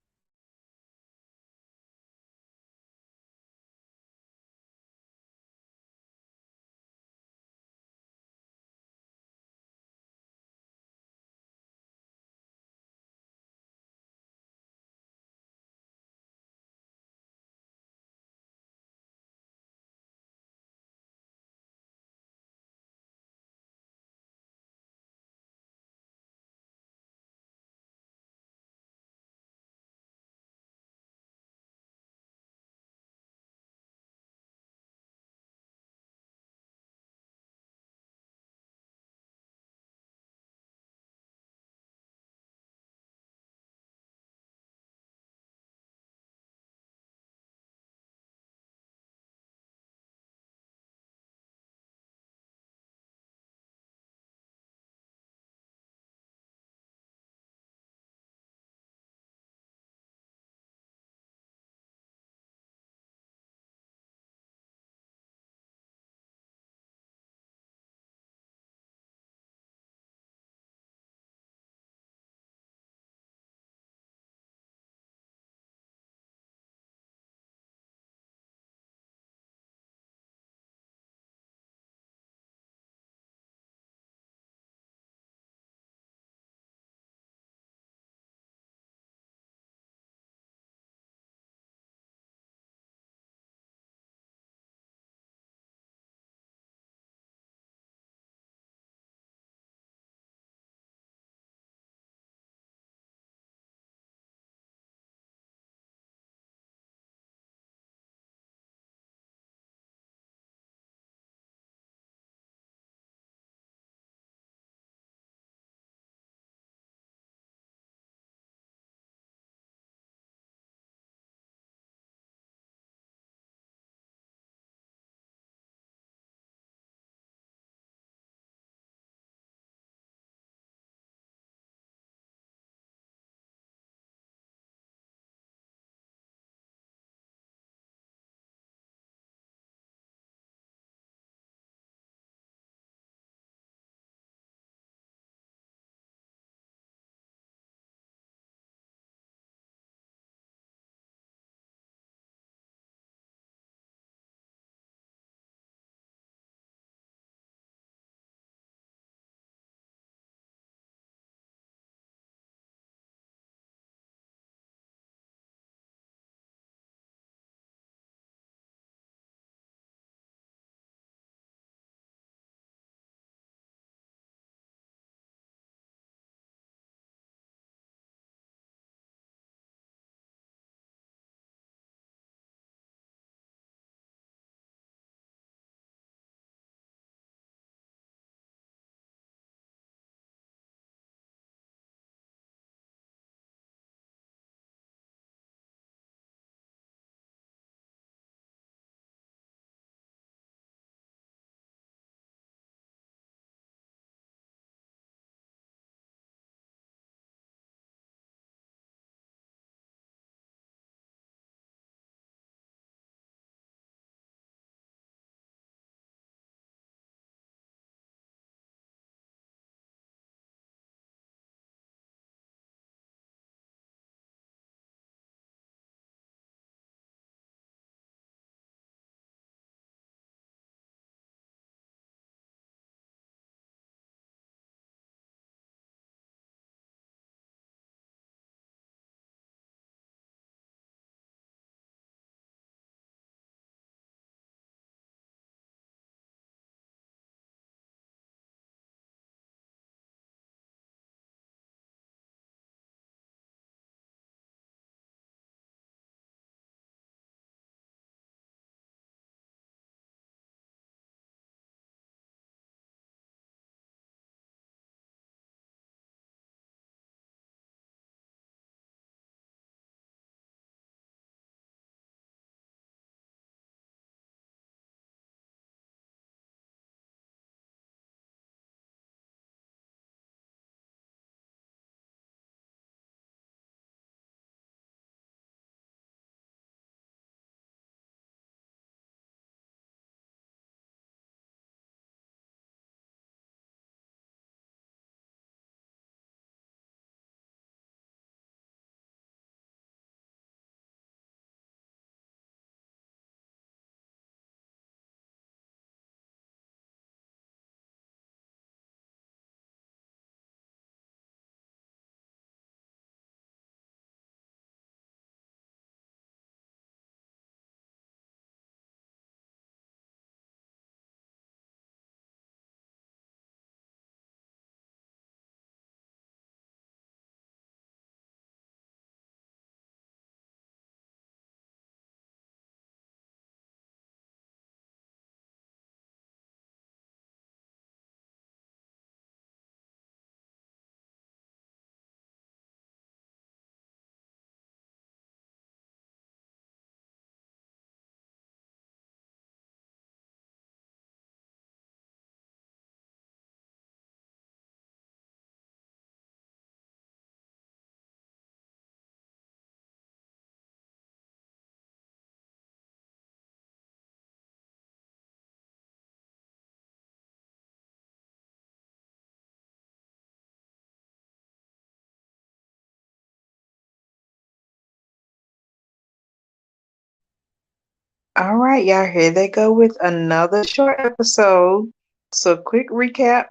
All right, y'all, here they go with another short episode. So, quick recap.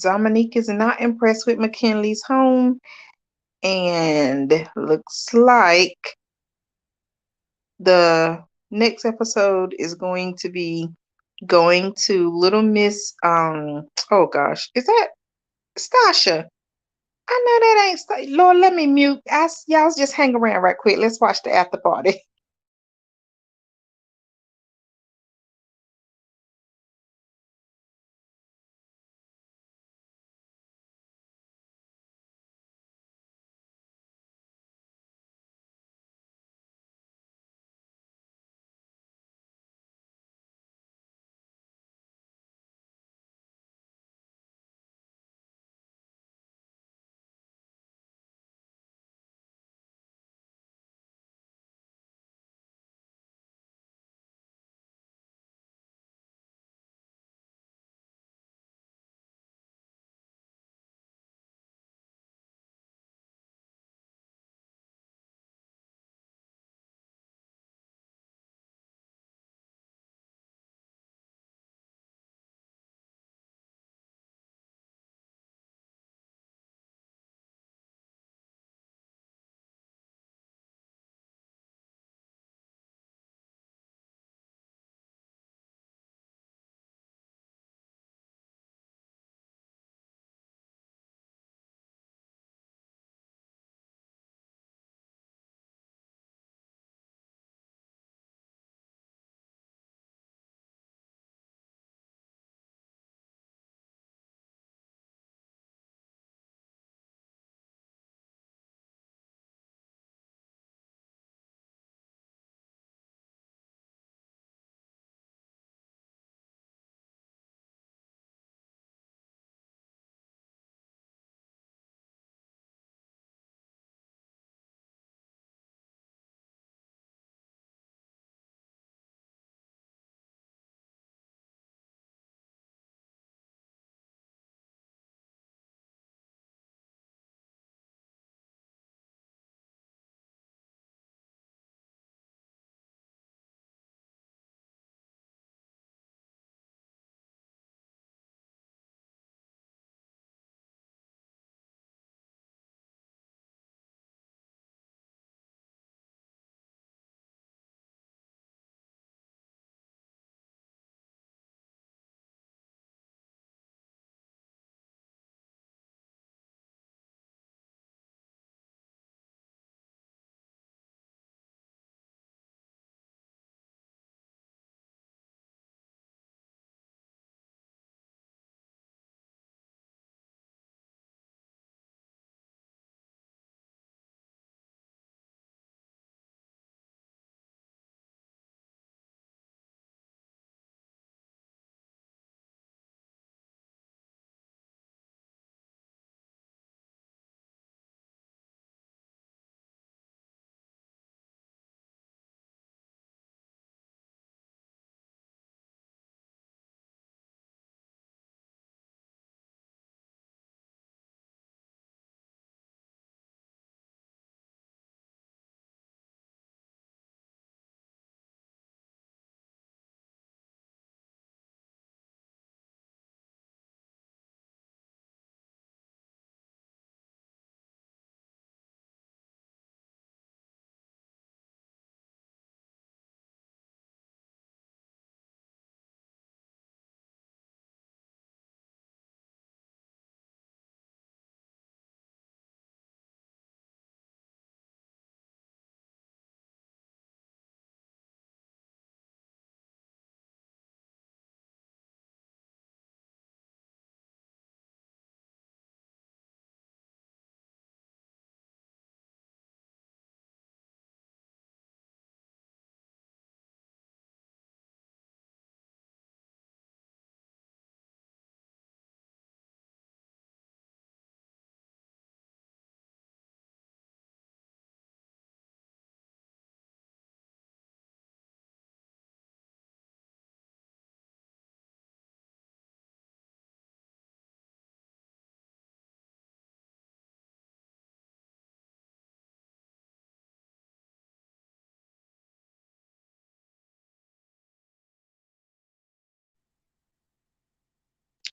Dominique is not impressed with McKinley's home, and looks like the next episode is going to be going to Little Miss oh gosh, is that Stasha? I know that ain't Lord, let me mute. Y'all just hang around right quick. Let's watch the after party.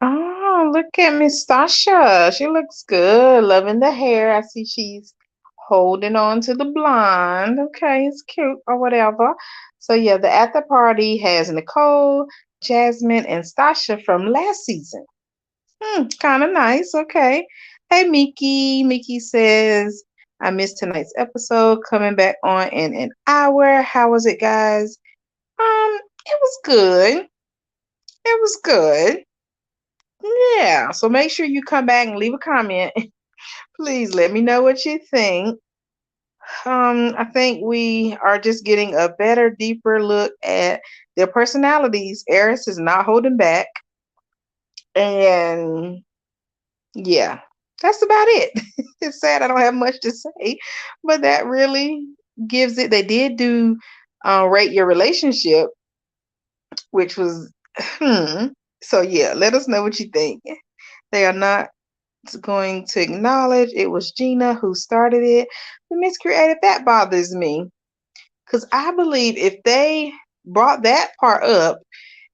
Oh, look at Miss Sasha. She looks good. Loving the hair. I see she's holding on to the blonde. Okay, it's cute or whatever. So yeah, the after party has Nicole, Jasmine, and Stasha from last season. Kind of nice. Okay. Hey, Miki. Miki says, I missed tonight's episode. Coming back on in an hour. How was it, guys? It was good. It was good. Yeah. So make sure you come back and leave a comment. Please let me know what you think. I think we are just getting a better, deeper look at their personalities. Eris is not holding back. And yeah, that's about it. It's sad I don't have much to say, but that really gives it. They did do rate your relationship, which was So yeah, let us know what you think. They are not going to acknowledge it was Gina who started it. The miscreated, that bothers me because I believe if they brought that part up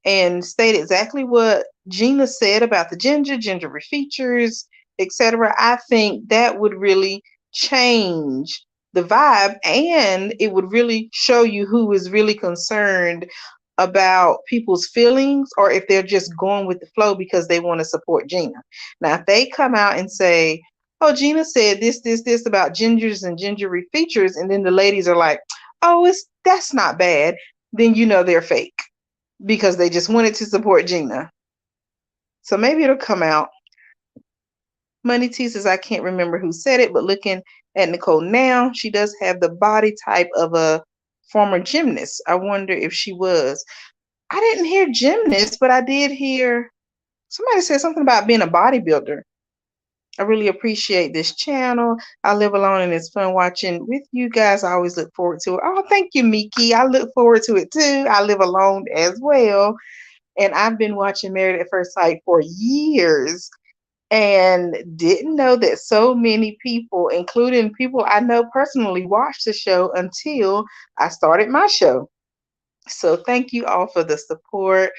and state exactly what Gina said about the gingery features, etc., I think that would really change the vibe and it would really show you who is really concerned about people's feelings or if they're just going with the flow because they want to support Gina. Now, if they come out and say, oh, Gina said this about gingers and gingery features, and then the ladies are like, oh, that's not bad, then you know they're fake because they just wanted to support Gina. So maybe it'll come out. Money T says, I can't remember who said it, but looking at Nicole now, she does have the body type of a former gymnast. I wonder if she was. I didn't hear gymnast, but I did hear somebody said something about being a bodybuilder. I really appreciate this channel. I live alone and it's fun watching with you guys. I always look forward to it. Oh, thank you, Miki. I look forward to it too. I live alone as well. And I've been watching Married at First Sight for years and didn't know that so many people, including people I know personally, watched the show until I started my show. So thank you all for the support.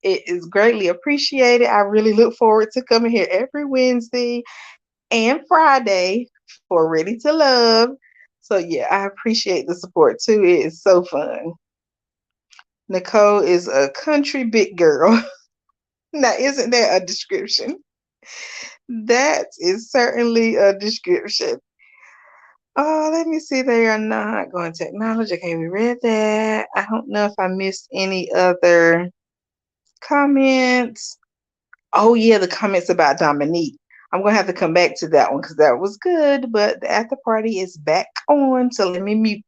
It is greatly appreciated. I really look forward to coming here every Wednesday and Friday for Ready to Love. So yeah, I appreciate the support too. It is so fun. Nicole is a country big girl. Now, isn't that a description? That is certainly a description. Oh, let me see. They are not going to acknowledge. Okay, we read that. I don't know if I missed any other comments. Oh, yeah, the comments about Dominique. I'm going to have to come back to that one because that was good. But the after party is back on. So let me mute.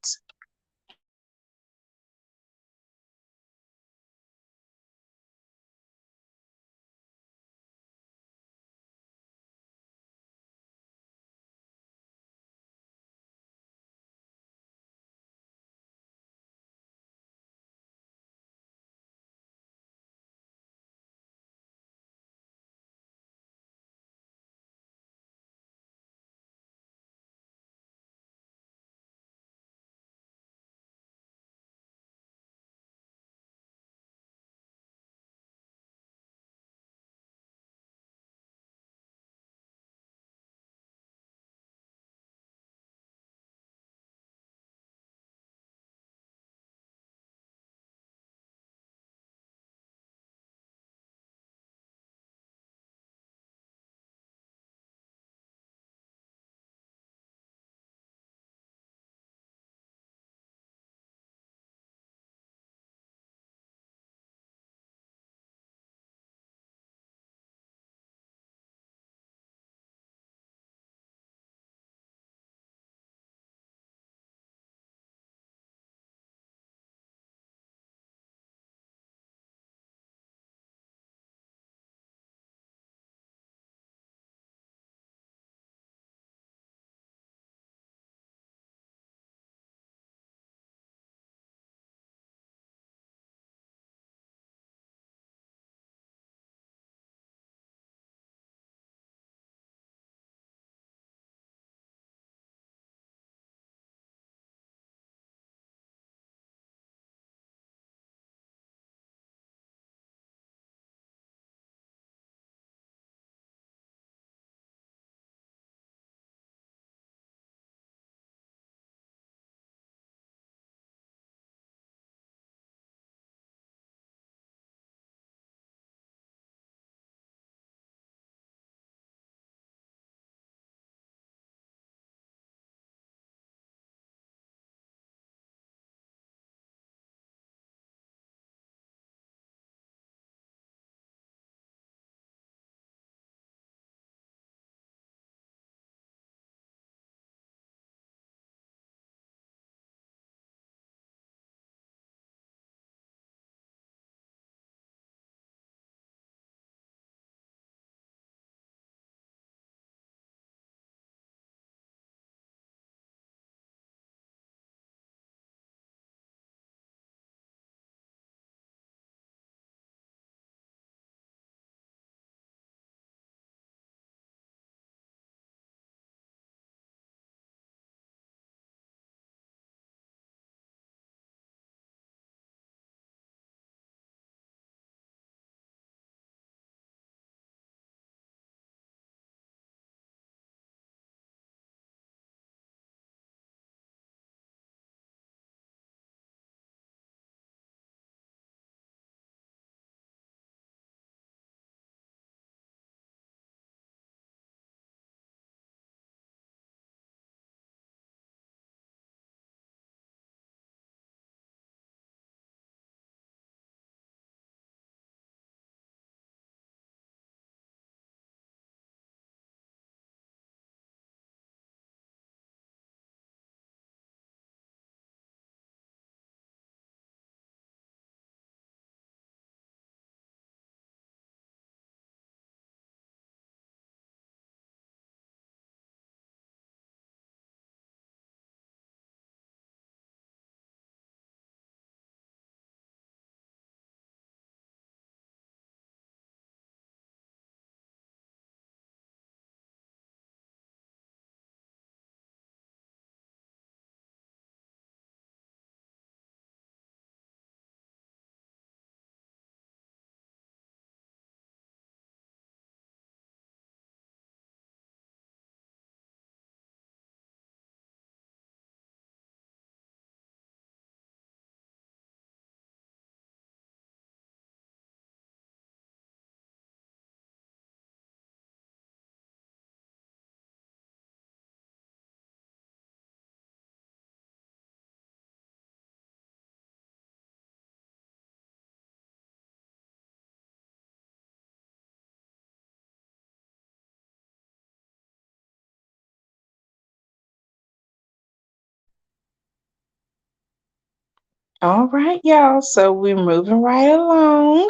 All right, y'all. So we're moving right along.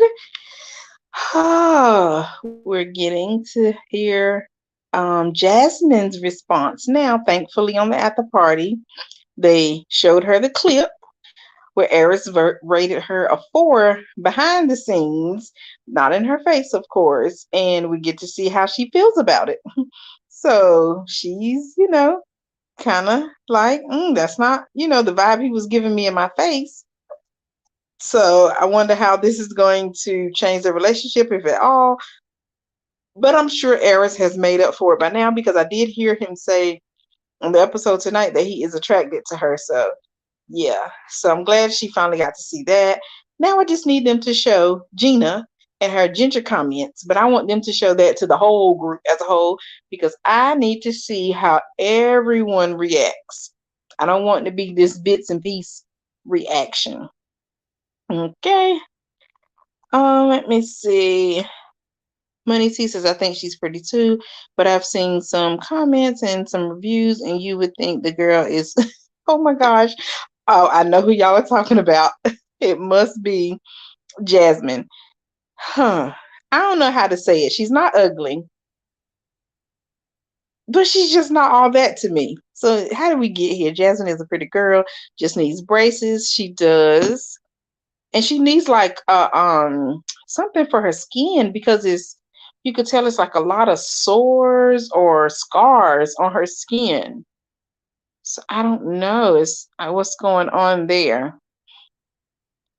We're getting to hear Jasmine's response now. Thankfully, on the after party, they showed her the clip where Eris rated her a 4 behind the scenes, not in her face, of course, and we get to see how she feels about it. So she's, kind of like, that's not, the vibe he was giving me in my face. So I wonder how this is going to change the relationship, if at all. But I'm sure Eris has made up for it by now because I did hear him say on the episode tonight that he is attracted to her. So yeah. So I'm glad she finally got to see that. Now I just need them to show Gina and her ginger comments, but I want them to show that to the whole group as a whole because I need to see how everyone reacts. I don't want it to be this bits and piece reaction. Okay. Let me see. Money T says, I think she's pretty too, but I've seen some comments and some reviews, and you would think the girl is, oh my gosh. Oh, I know who y'all are talking about. It must be Jasmine. Huh. I don't know how to say it. She's not ugly, but she's just not all that to me. So, how did we get here? Jasmine is a pretty girl, just needs braces. She does. And she needs like something for her skin because it's you could tell it's like a lot of sores or scars on her skin. So I don't know. It's what's going on there.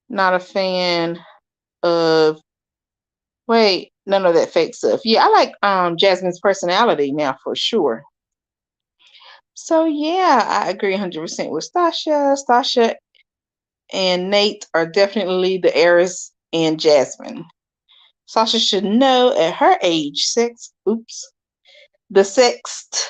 Not a fan of wait, none of that fake stuff. Yeah, I like Jasmine's personality now for sure. So yeah, I agree 100% with Stasha. Stasha and Nate are definitely the heiress and Jasmine. Sasha should know at her age, the sext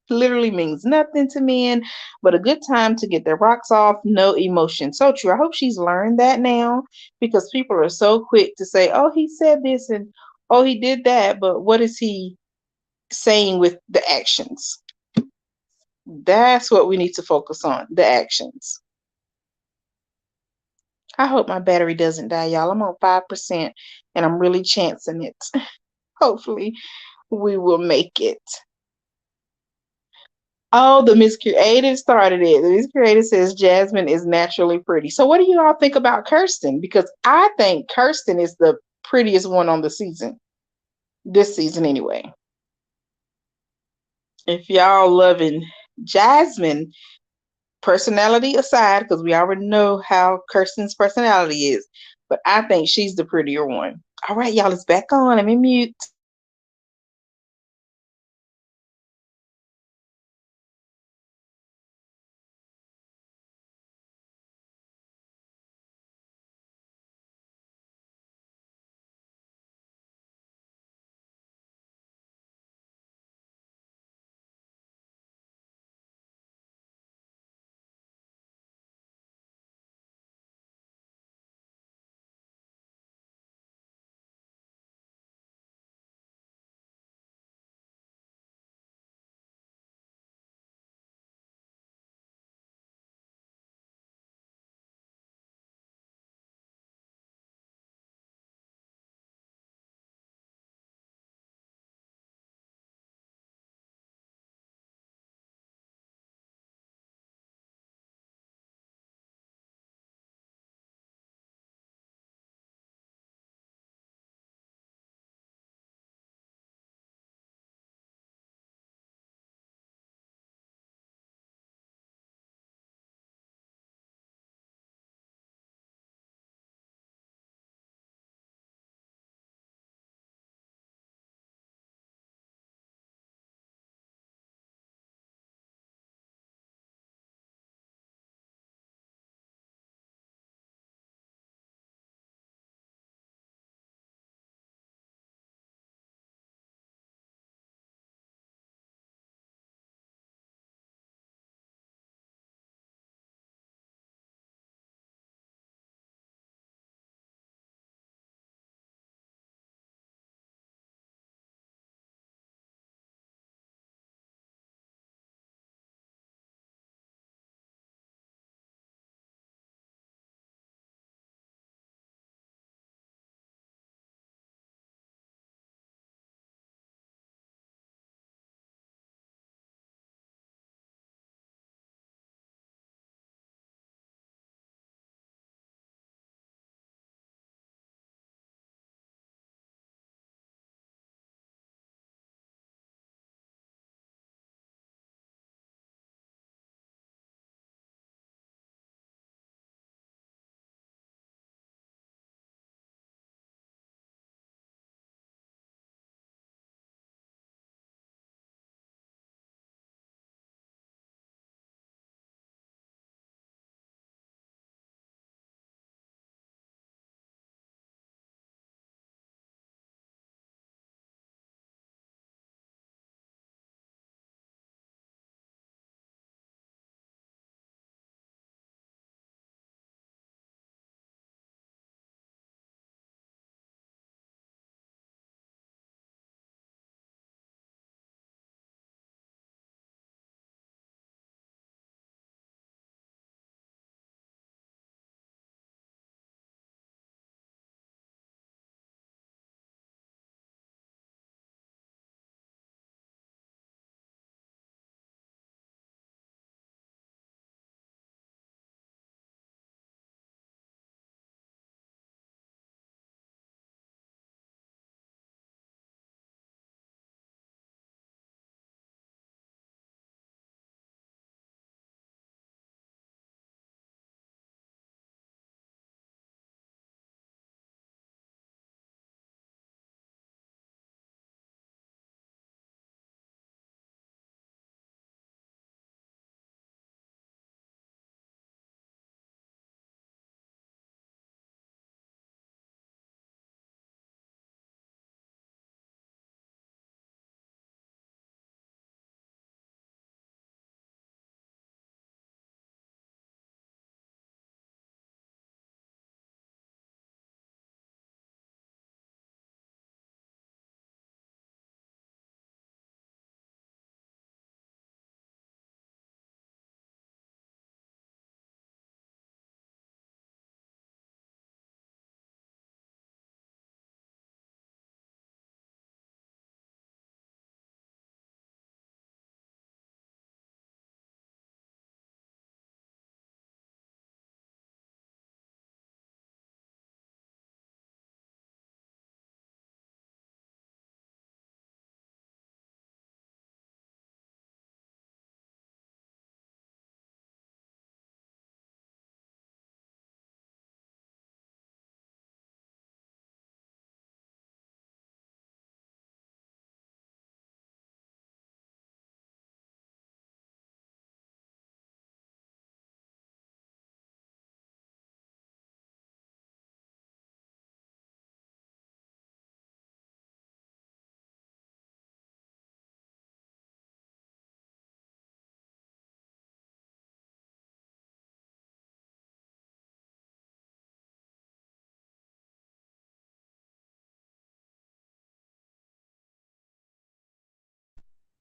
literally means nothing to men, but a good time to get their rocks off, no emotion. So true. I hope she's learned that now because people are so quick to say, oh, he said this and oh, he did that, but what is he saying with the actions? That's what we need to focus on, the actions. I hope my battery doesn't die, y'all. I'm on 5% and I'm really chancing it. Hopefully, we will make it. Oh, the Miss Creative started it. The Miss Creative says Jasmine is naturally pretty. So, what do you all think about Kirsten? Because I think Kirsten is the prettiest one on the season, this season anyway. If y'all loving Jasmine, personality aside, because we already know how Kirsten's personality is, but I think she's the prettier one. All right, y'all, it's back on. Let me mute.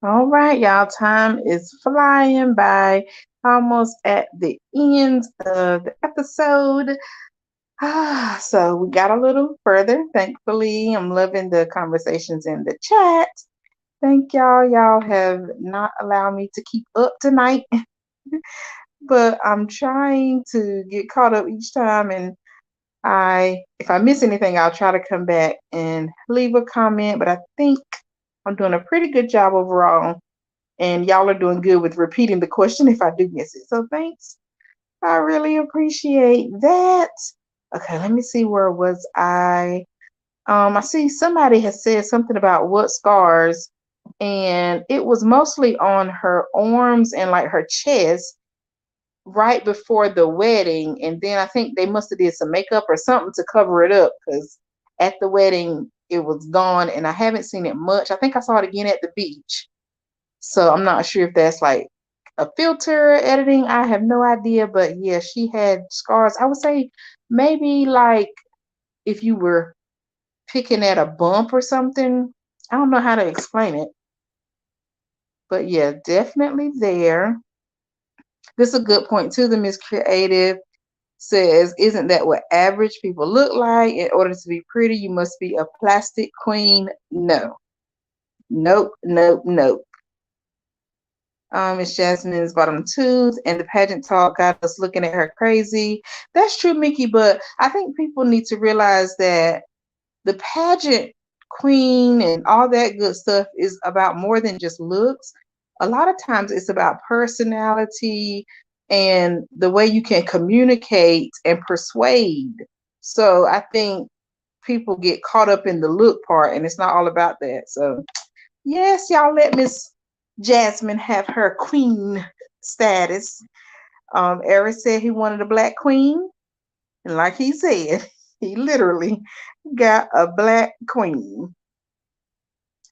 All right, y'all. Time is flying by. Almost at the end of the episode. So we got a little further. Thankfully, I'm loving the conversations in the chat. Thank y'all. Y'all have not allowed me to keep up tonight, but I'm trying to get caught up each time. And if I miss anything, I'll try to come back and leave a comment. But I think I'm doing a pretty good job overall. And y'all are doing good with repeating the question if I do miss it. So thanks. I really appreciate that. Okay, let me see, where was I? I see somebody has said something about what scars, and it was mostly on her arms and like her chest right before the wedding. And then I think they must have did some makeup or something to cover it up, because at the wedding it was gone, and I haven't seen it much. I think I saw it again at the beach. So I'm not sure if that's like a filter editing. I have no idea. But yeah, she had scars. I would say maybe like if you were picking at a bump or something. I don't know how to explain it. But yeah, definitely there. This is a good point too. The Miss Creative says, isn't that what average people look like? In order to be pretty, you must be a plastic queen. No. Nope, nope, nope. Miss Jasmine's bottom tooth, and the pageant talk got us looking at her crazy. That's true, Mickey, but I think people need to realize that the pageant queen and all that good stuff is about more than just looks. A lot of times it's about personality and the way you can communicate and persuade. So I think people get caught up in the look part, and it's not all about that. So yes, y'all let Miss Jasmine have her queen status. Eric said he wanted a black queen, and like he said, he literally got a black queen.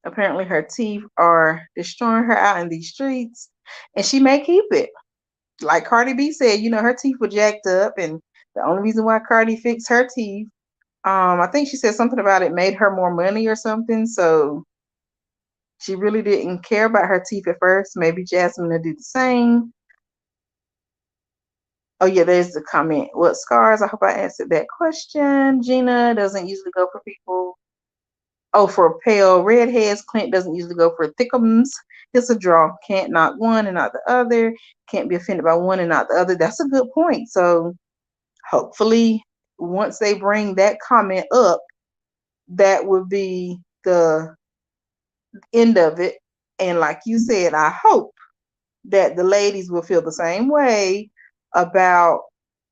Apparently, her teeth are destroying her out in these streets, and she may keep it. Like Cardi B said, her teeth were jacked up, and the only reason why Cardi fixed her teeth, I think she said something about it made her more money or something. So she really didn't care about her teeth at first. Maybe Jasmine will do the same. Oh, yeah, there's the comment. What scars? I hope I answered that question. Gina doesn't usually go for people. Oh, for pale redheads. Clint doesn't usually go for thickums. It's a draw. Can't not one and not the other. Can't be offended by one and not the other. That's a good point. So hopefully, once they bring that comment up, that would be the end of it. And like you said, I hope that the ladies will feel the same way about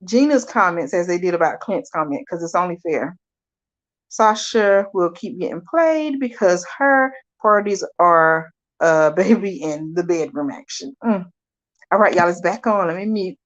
Gina's comments as they did about Clint's comment, because it's only fair. Sasha will keep getting played because her parties are baby in the bedroom action. All right, y'all, it's back on. Let me mute.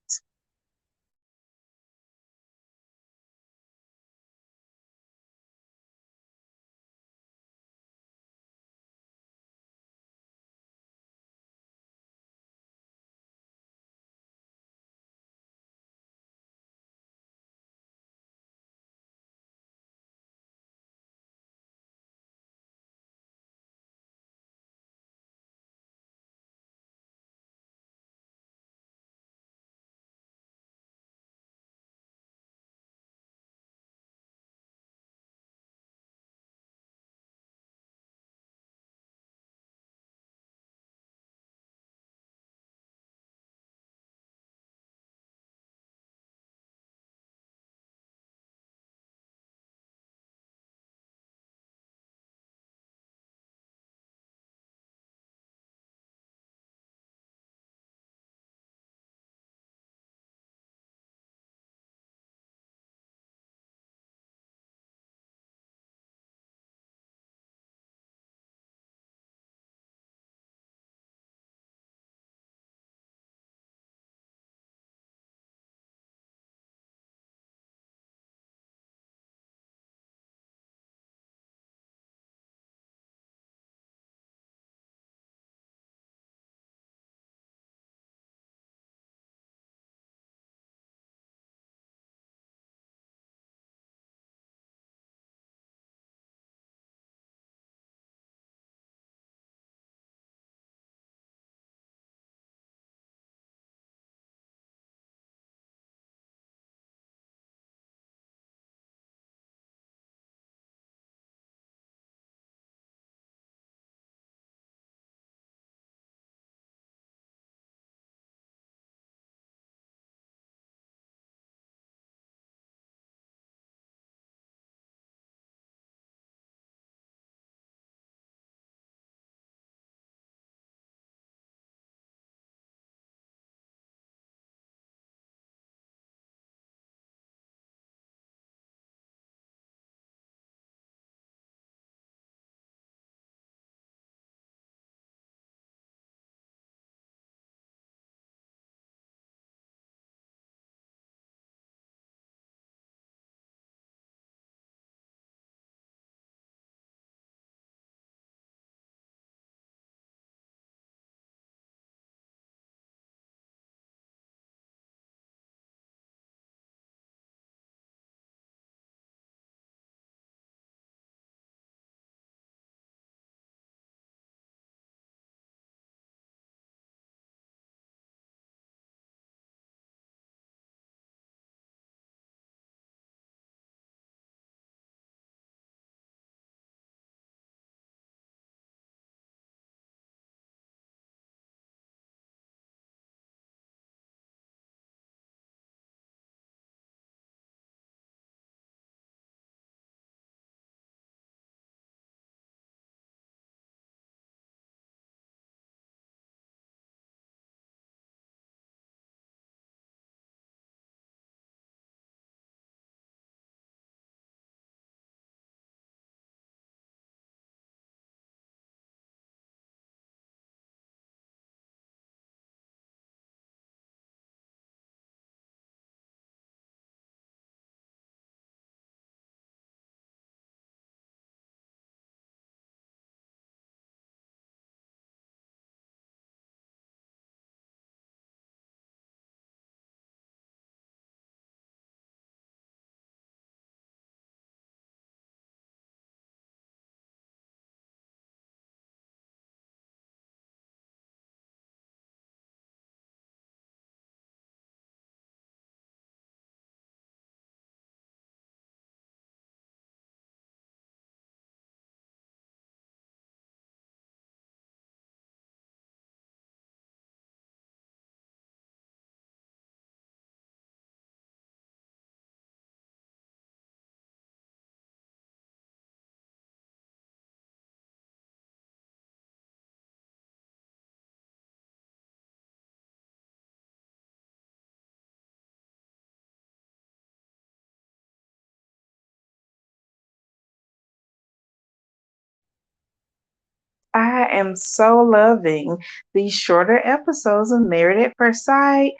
I am so loving these shorter episodes of Married at First Sight.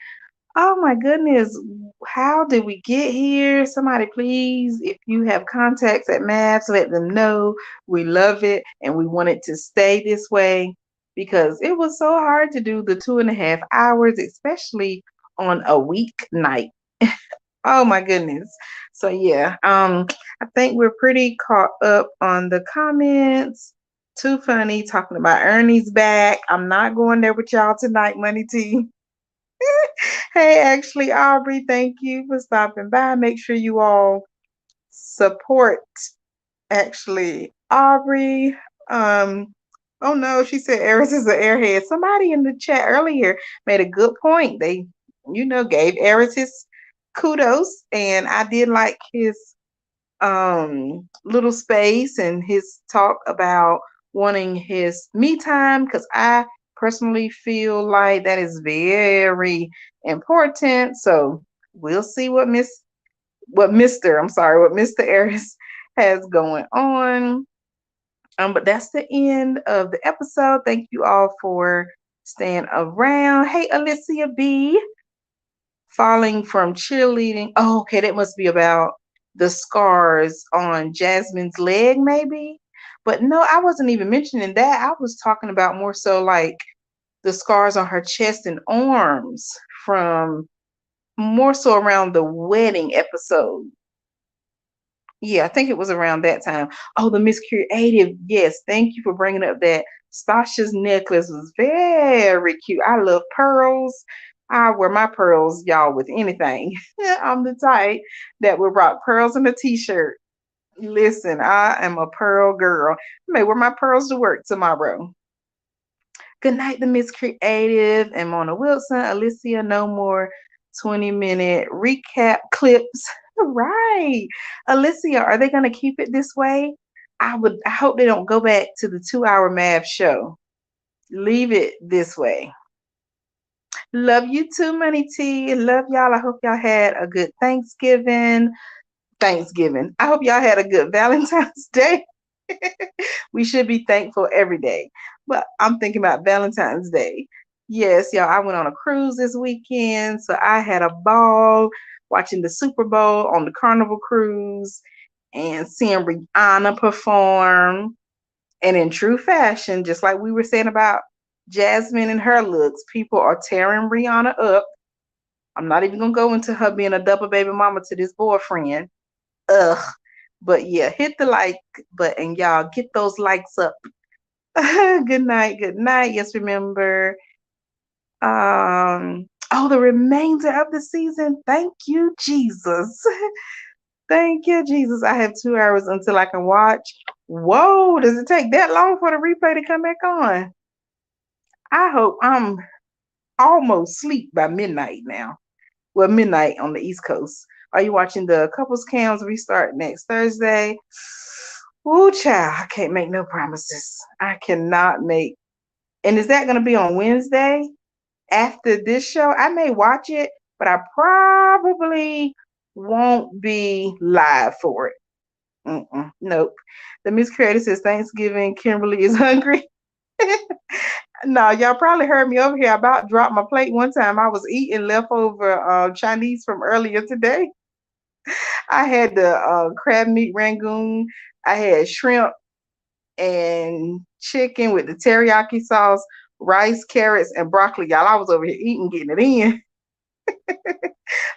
Oh my goodness, how did we get here? Somebody, please, if you have contacts at Mavs, let them know. We love it and we want it to stay this way because it was so hard to do the 2.5 hours, especially on a weeknight. Oh my goodness. So yeah, I think we're pretty caught up on the comments. Too funny talking about Ernie's back. I'm not going there with y'all tonight, Money T. Hey, actually, Aubrey, thank you for stopping by. Make sure you all support actually Aubrey. Um, oh no, she said Eris is an airhead. Somebody in the chat earlier made a good point. They, gave Eris his kudos, and I did like his little space and his talk about wanting his me time because I personally feel like that is very important. So we'll see what Mr. Harris has going on. But that's the end of the episode. Thank you all for staying around. Hey, Alicia B, falling from cheerleading. Oh, okay, that must be about the scars on Jasmine's leg, maybe. But no, I wasn't even mentioning that. I was talking about more so like the scars on her chest and arms from more so around the wedding episode. Yeah, I think it was around that time. Oh, the Miss Creative. Yes, thank you for bringing up that. Stasha's necklace was very cute. I love pearls. I wear my pearls, y'all, with anything. I'm the type that will rock pearls in a t-shirt. Listen, I am a pearl girl. I may wear my pearls to work tomorrow. Good night, the Miss Creative and Mona Wilson. Alicia, no more 20-minute recap clips. Right. Alicia, are they going to keep it this way? I hope they don't go back to the 2 hour math show. Leave it this way. Love you too, Money T. Love y'all. I hope y'all had a good Thanksgiving. I hope y'all had a good Valentine's Day. We should be thankful every day. But I'm thinking about Valentine's Day. Yes, y'all, I went on a cruise this weekend. So I had a ball watching the Super Bowl on the Carnival cruise and seeing Rihanna perform. And in true fashion, just like we were saying about Jasmine and her looks, people are tearing Rihanna up. I'm not even going to go into her being a double baby mama to this boyfriend. Ugh. But yeah, hit the like button, y'all. Get those likes up. Good night. Good night. Yes, remember. Oh, the remainder of the season. Thank you, Jesus. Thank you, Jesus. I have 2 hours until I can watch. Whoa, does it take that long for the replay to come back on? I hope I'm almost asleep by midnight now. Well, midnight on the East Coast. Are you watching the couples cams restart next Thursday? Ooh, child, I can't make no promises. I cannot make. And is that going to be on Wednesday after this show? I may watch it, but I probably won't be live for it. Nope. The Miss Creator says Thanksgiving. Kimberly is hungry. No, y'all probably heard me over here. I about dropped my plate one time. I was eating leftover Chinese from earlier today. I had the crab meat rangoon. I had shrimp and chicken with the teriyaki sauce, rice, carrots, and broccoli. Y'all, I was over here eating, getting it in.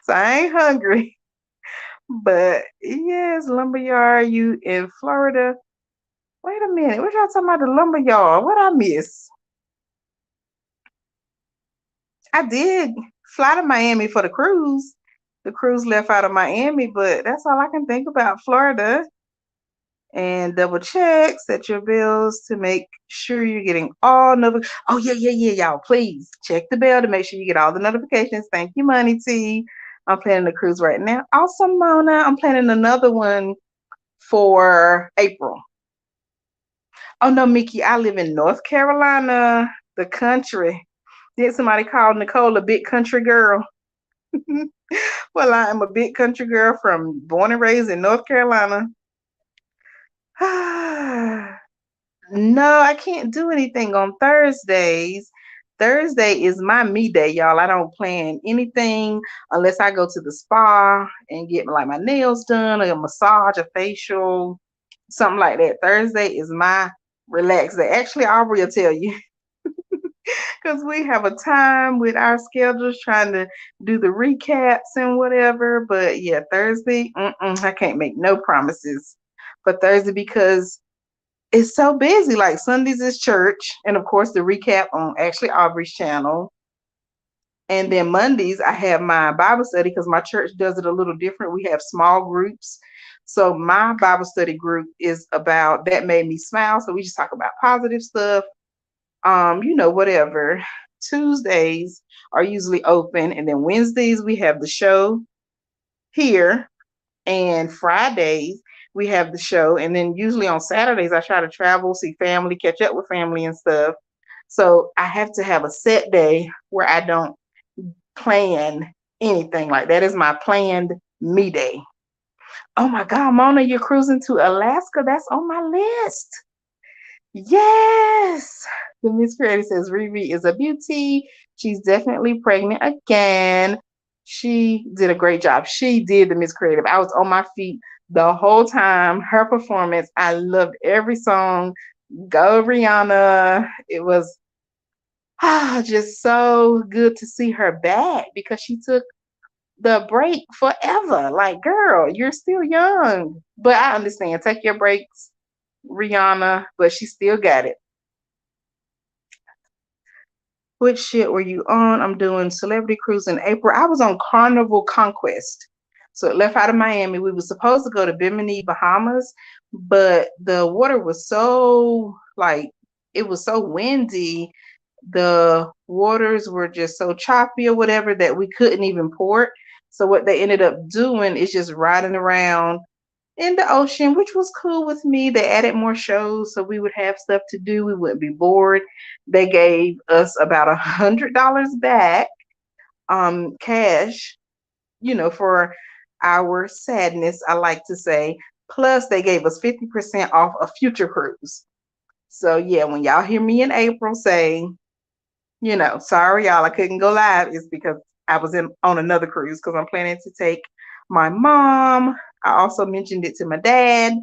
So I ain't hungry. But yes, lumberyard, you in Florida. Wait a minute. What y'all talking about the lumberyard? What I miss? I did fly to Miami for the cruise. The cruise left out of Miami, but that's all I can think about. Florida. And double check, set your bills to make sure you're getting all notifications. Oh, yeah, y'all. Please check the bell to make sure you get all the notifications. Thank you, Money T. I'm planning the cruise right now. Also, Mona, I'm planning another one for April. Oh, no, Mickey, I live in North Carolina, the country. Did somebody call Nicole a big country girl? Well, I am a big country girl born and raised in North Carolina. No, I can't do anything on Thursdays. Thursday is my me day, y'all. I don't plan anything unless I go to the spa and get like my nails done, or a massage, a facial, something like that. Thursday is my relax day. Actually, Aubrey will tell you because we have a time with our schedules trying to do the recaps and whatever. But yeah, Thursday, I can't make no promises for Thursday because it's so busy. Like Sundays is church, and of course the recap on actually Aubrey's channel. And then Mondays I have my Bible study because my church does it a little different. We have small groups. So my Bible study group is about that made me smile. So we just talk about positive stuff, whatever. Tuesdays are usually open, and then Wednesdays we have the show here, and Fridays we have the show, and then usually on Saturdays I try to travel, see family, catch up with family and stuff. So I have to have a set day where I don't plan anything. Like that is my planned me day. Oh my God, Mona, you're cruising to Alaska. That's on my list. Yes. The Miss Creator says Riri is a beauty. She's definitely pregnant again. She did a great job. She did the Miss Creative. I was on my feet the whole time. Her performance, I loved every song. Go Rihanna. It was just so good to see her back because she took the break forever. Like, girl, you're still young. But I understand. Take your breaks, Rihanna, but she still got it. Which shit were you on? I'm doing Celebrity Cruise in April. I was on Carnival Conquest. So it left out of Miami. We were supposed to go to Bimini, Bahamas, but the water was so it was so windy. The waters were just so choppy or whatever that we couldn't even port. So what they ended up doing is just riding around in the ocean, which was cool with me. They added more shows so we would have stuff to do. We wouldn't be bored. They gave us about $100 back, cash, for our sadness, I like to say. Plus, they gave us 50% off a future cruise. So yeah, when y'all hear me in April say, sorry y'all, I couldn't go live, it's because I was on another cruise because I'm planning to take my mom. I also mentioned it to my dad.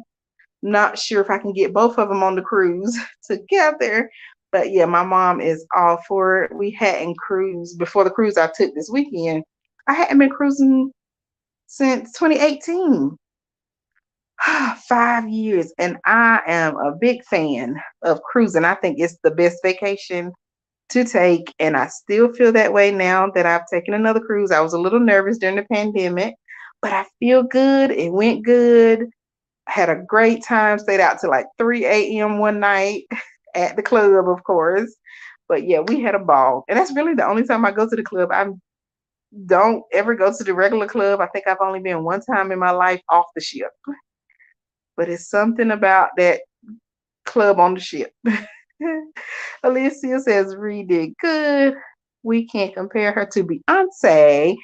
Not sure if I can get both of them on the cruise together. But yeah, my mom is all for it. We hadn't cruised before the cruise I took this weekend. I hadn't been cruising since 2018. 5 years. And I am a big fan of cruising. I think it's the best vacation to take. And I still feel that way now that I've taken another cruise. I was a little nervous during the pandemic, but I feel good. It went good. Had a great time, stayed out till like 3 a.m. one night at the club, of course. But yeah, we had a ball. And that's really the only time I go to the club. I don't ever go to the regular club. I think I've only been one time in my life off the ship. But it's something about that club on the ship. Alicia says, Reed did good. We can't compare her to Beyonce.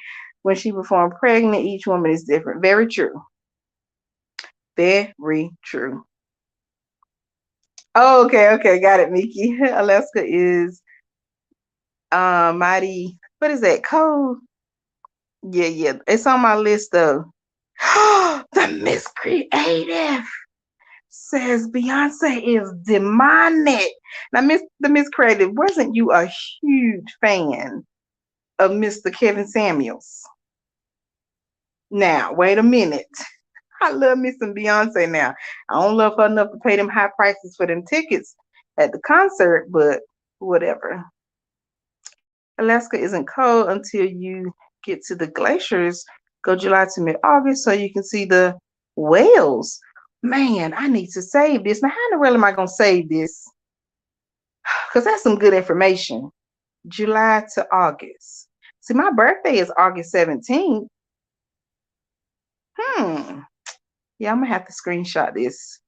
When she performed pregnant, each woman is different. Very true. Very true. Oh, okay, got it, Mickey. Alaska is mighty. What is that? Cold? Yeah. It's on my list though. The Miss Creative says Beyonce is demonic. Now, the Miss Creative, wasn't you a huge fan of Mr. Kevin Samuels? Now, wait a minute. I love me some Beyonce now. I don't love her enough to pay them high prices for them tickets at the concert, but whatever. Alaska isn't cold until you get to the glaciers. Go July to mid-August so you can see the whales. Man, I need to save this. Now, how in the world am I going to save this? Because that's some good information. July to August. See, my birthday is August 17th. Yeah, I'm going to have to screenshot this.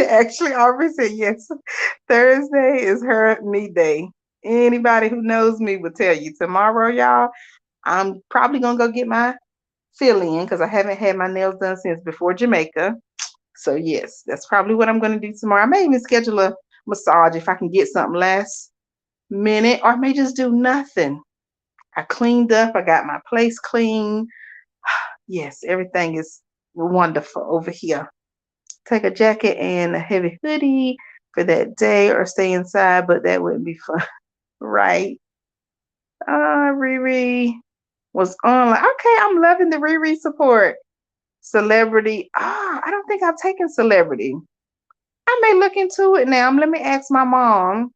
Actually, Aubrey said yes. Thursday is her me day. Anybody who knows me will tell you. Tomorrow, y'all, I'm probably going to go get my fill in because I haven't had my nails done since before Jamaica. So yes, that's probably what I'm going to do tomorrow. I may even schedule a massage if I can get something last minute, or I may just do nothing. I cleaned up. I got my place clean. Yes, everything is wonderful over here. Take a jacket and a heavy hoodie for that day, or stay inside, but that wouldn't be fun, right? Riri was on. Like, okay, I'm loving the Riri support. Celebrity. I don't think I've taken celebrity. I may look into it now. Let me ask my mom.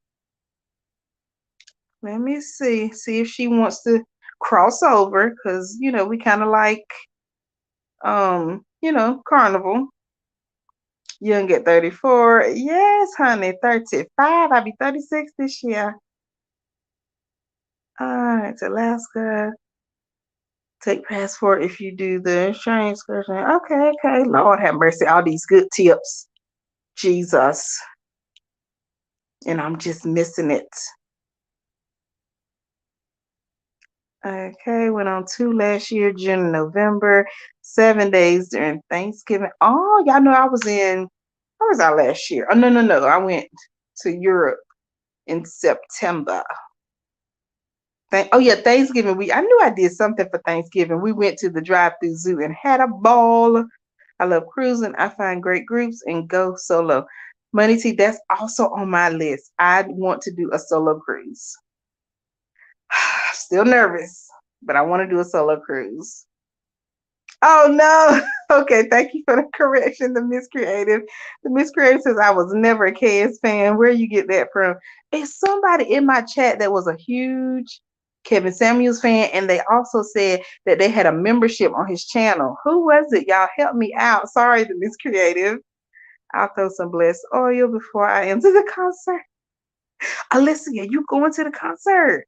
Let me see if she wants to cross over, because we kind of like Carnival. Young at 34. Yes, honey, 35. I'll be 36 this year. All right, to Alaska. Take passport if you do the insurance excursion. Okay. Lord have mercy. All these good tips. Jesus. And I'm just missing it. Okay, went on 2 last year, June and November, 7 days during Thanksgiving. Oh, y'all know where was I last year? Oh, no. I went to Europe in September. Thanksgiving week. I knew I did something for Thanksgiving. We went to the drive-through zoo and had a ball. I love cruising. I find great groups and go solo. Money T, that's also on my list. I want to do a solo cruise. Still nervous, but I want to do a solo cruise. Oh no. Okay, thank you for the correction. The Miss Creative. The Miss Creative says I was never a KS fan. Where you get that from? It's somebody in my chat that was a huge Kevin Samuels fan, and they also said that they had a membership on his channel. Who was it? Y'all help me out. Sorry, the Miss Creative. I'll throw some blessed oil before I enter the concert. Alicia, you going to the concert?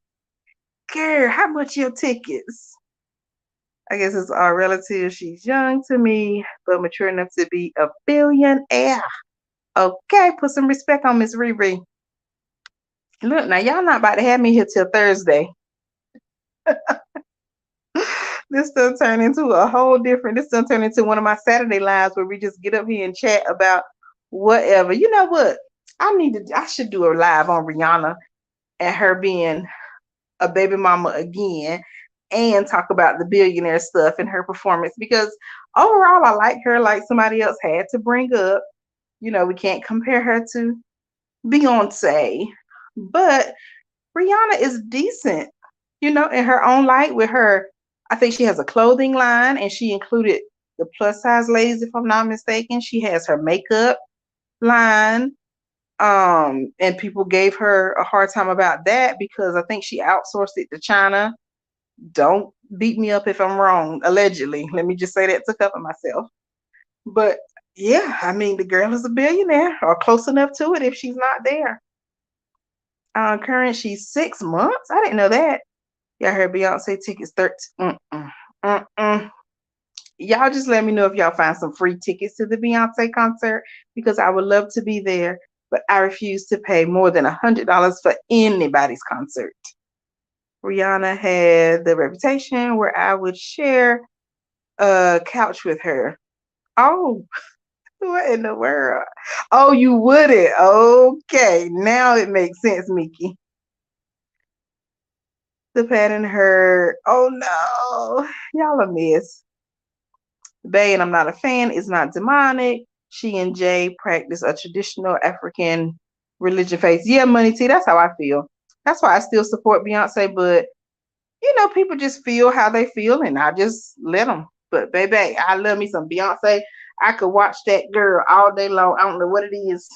Girl, how much your tickets? I guess it's our relative. She's young to me, but mature enough to be a billionaire. Okay, put some respect on Miss Riri. Look, now y'all not about to have me here till Thursday. This still turn into a whole different. This still turn into one of my Saturday lives where we just get up here and chat about whatever. You know what? I should do a live on Rihanna and her being a baby mama again, and talk about the billionaire stuff and her performance, because overall I like her, like somebody else had to bring up. We can't compare her to Beyonce, but Rihanna is decent, in her own light with her. I think she has a clothing line, and she included the plus size ladies, if I'm not mistaken. She has her makeup line. And people gave her a hard time about that because I think she outsourced it to China. Don't beat me up if I'm wrong, allegedly. Let me just say that to cover myself. But yeah, I mean, the girl is a billionaire, or close enough to it if she's not there. Current, she's 6 months. I didn't know that. Y'all heard Beyonce tickets 13. Y'all just let me know if y'all find some free tickets to the Beyonce concert, because I would love to be there, but I refuse to pay more than $100 for anybody's concert. Rihanna had the reputation where I would share a couch with her. Oh, what in the world? Oh, you wouldn't? Okay, now it makes sense, Mickey. The pattern hurt. Oh no, y'all a mess. Bay, and I'm not a fan, is not demonic. She and Jay practice a traditional African religion faith. Yeah, Money T, that's how I feel. That's why I still support Beyonce, but people just feel how they feel, and I just let them. But baby, I love me some Beyonce. I could watch that girl all day long. I don't know what it is.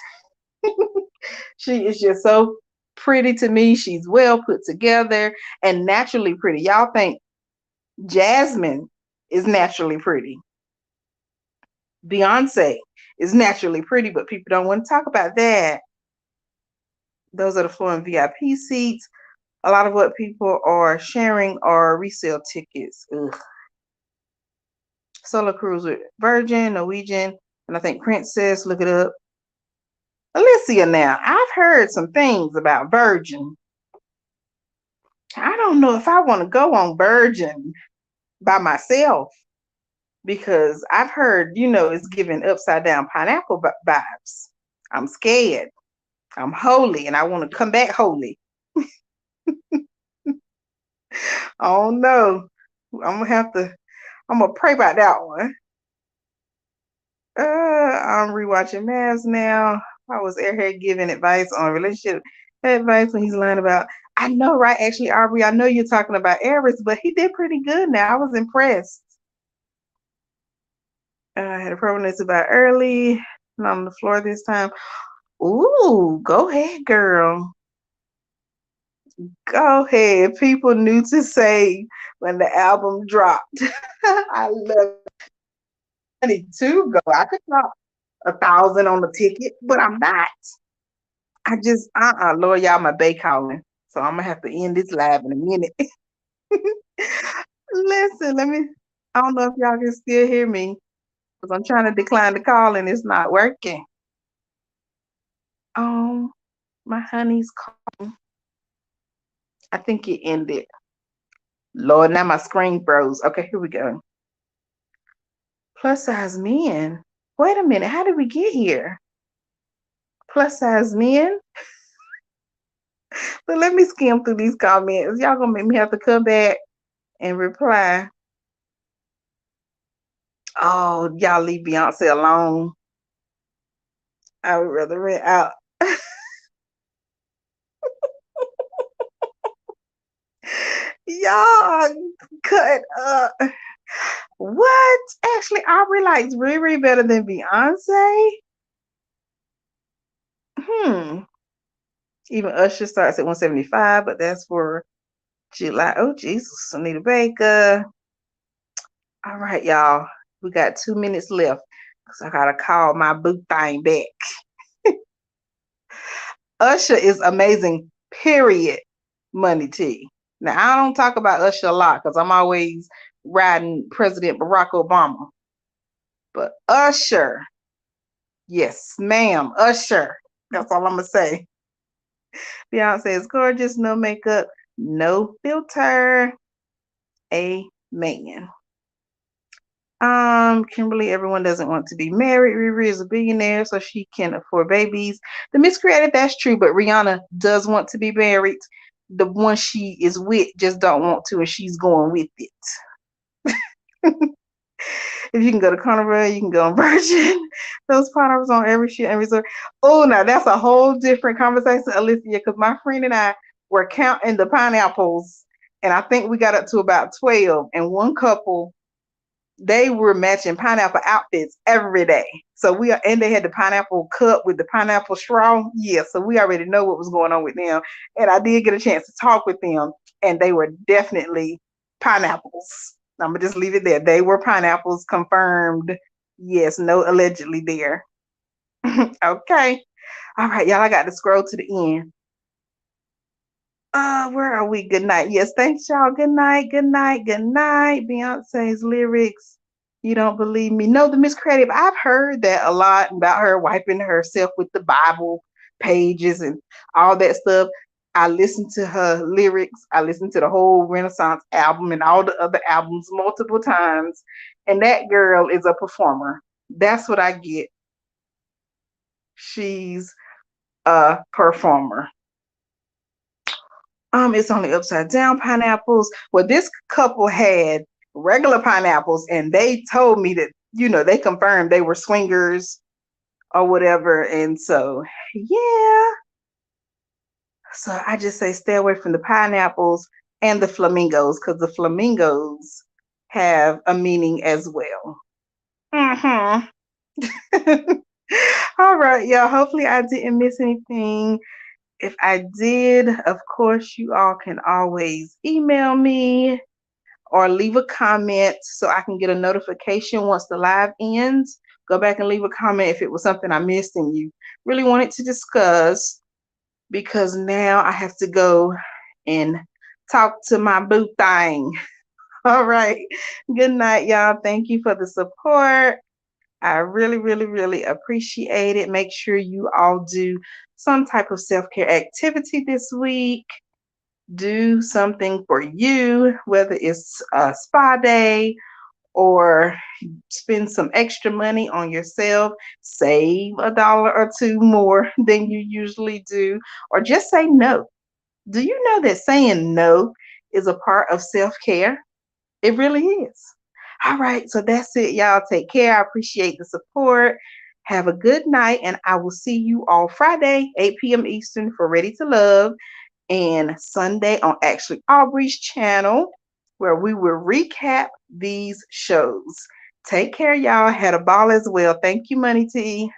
She is just so pretty to me. She's well put together and naturally pretty. Y'all think Jasmine is naturally pretty. Beyonce is naturally pretty, but people don't want to talk about that. Those are the floor and VIP seats. A lot of what people are sharing are resale tickets. Ugh. Solo cruise with Virgin, Norwegian, and I think Princess. Look it up. Alicia, now, I've heard some things about Virgin. I don't know if I want to go on Virgin by myself. because I've heard, it's giving upside down pineapple vibes. I'm scared. I'm holy and I want to come back holy. Oh no. I'm gonna pray about that one. I'm rewatching Mavs now. I was Airhead giving advice on relationship advice when he's lying about. I know, right? Actually, Aubrey, I know you're talking about Aries, but he did pretty good now. I was impressed. I had a premonition about early, not on the floor this time. Ooh, go ahead, girl. Go ahead. People knew to say when the album dropped. I love money to go. I could drop 1,000 on the ticket, but I'm not. I just Lord, y'all, my bay calling. So I'm gonna have to end this live in a minute. Listen, I don't know if y'all can still hear me because I'm trying to decline the call and it's not working. My honey's calling. I think it ended. Lord, now my screen froze. Okay, here we go. Plus size men. Wait a minute, how did we get here? Plus size men? But let me skim through these comments. Y'all gonna make me have to come back and reply. Oh, y'all leave Beyonce alone. I would rather rent out. Y'all cut up. What? Actually, Aubrey likes Riri better than Beyonce. Even Usher starts at 175, but that's for July. Oh, Jesus. Anita Baker. All right, y'all. We got 2 minutes left because I got to call my boo thing back. Usher is amazing, period. Money T. Now, I don't talk about Usher a lot because I'm always riding President Barack Obama. But Usher, yes, ma'am, Usher. That's all I'm going to say. Beyonce is gorgeous, no makeup, no filter. Amen. Kimberly, everyone doesn't want to be married. Riri is a billionaire, so she can afford babies. The miscreated, that's true, but Rihanna does want to be married. The one she is with just don't want to, and she's going with it. If you can go to Carnival, you can go on Virgin. Those pineapples on every shit and resort. Oh, now that's a whole different conversation, Alicia, because my friend and I were counting the pineapples, and I think we got up to about 12, and one couple, they were matching pineapple outfits every day. So and they had the pineapple cup with the pineapple straw. Yeah, so we already know what was going on with them. And I did get a chance to talk with them, and they were definitely pineapples. I'm gonna just leave it there. They were pineapples, confirmed. Yes, no allegedly there. Okay. All right, y'all. I got to scroll to the end. Where are we? Good night. Yes, thanks, y'all. Good night. Good night. Good night. Beyonce's lyrics. You don't believe me? No, the Miss Creative. I've heard that a lot about her wiping herself with the Bible pages and all that stuff. I listened to her lyrics. I listened to the whole Renaissance album and all the other albums multiple times. And that girl is a performer. That's what I get. She's a performer. It's only upside down pineapples. Well, this couple had regular pineapples, and they told me that, they confirmed they were swingers or whatever. And so, yeah. So I just say stay away from the pineapples and the flamingos, because the flamingos have a meaning as well. Mm-hmm. All right, y'all. Hopefully I didn't miss anything. If I did, of course, you all can always email me or leave a comment so I can get a notification once the live ends. Go back and leave a comment if it was something I missed and you really wanted to discuss, because now I have to go and talk to my boo thing. All right. Good night, y'all. Thank you for the support. I really, really, really appreciate it. Make sure you all do some type of self-care activity this week. Do something for you, whether it's a spa day or spend some extra money on yourself, save a dollar or two more than you usually do, or just say no. Do you know that saying no is a part of self care? It really is. All right, so that's it, y'all. Take care. I appreciate the support. Have a good night, and I will see you on Friday, 8 p.m. Eastern, for Ready to Love, and Sunday on Ashley Aubrey's channel, where we will recap these shows. Take care, y'all. Had a ball as well. Thank you, Money T.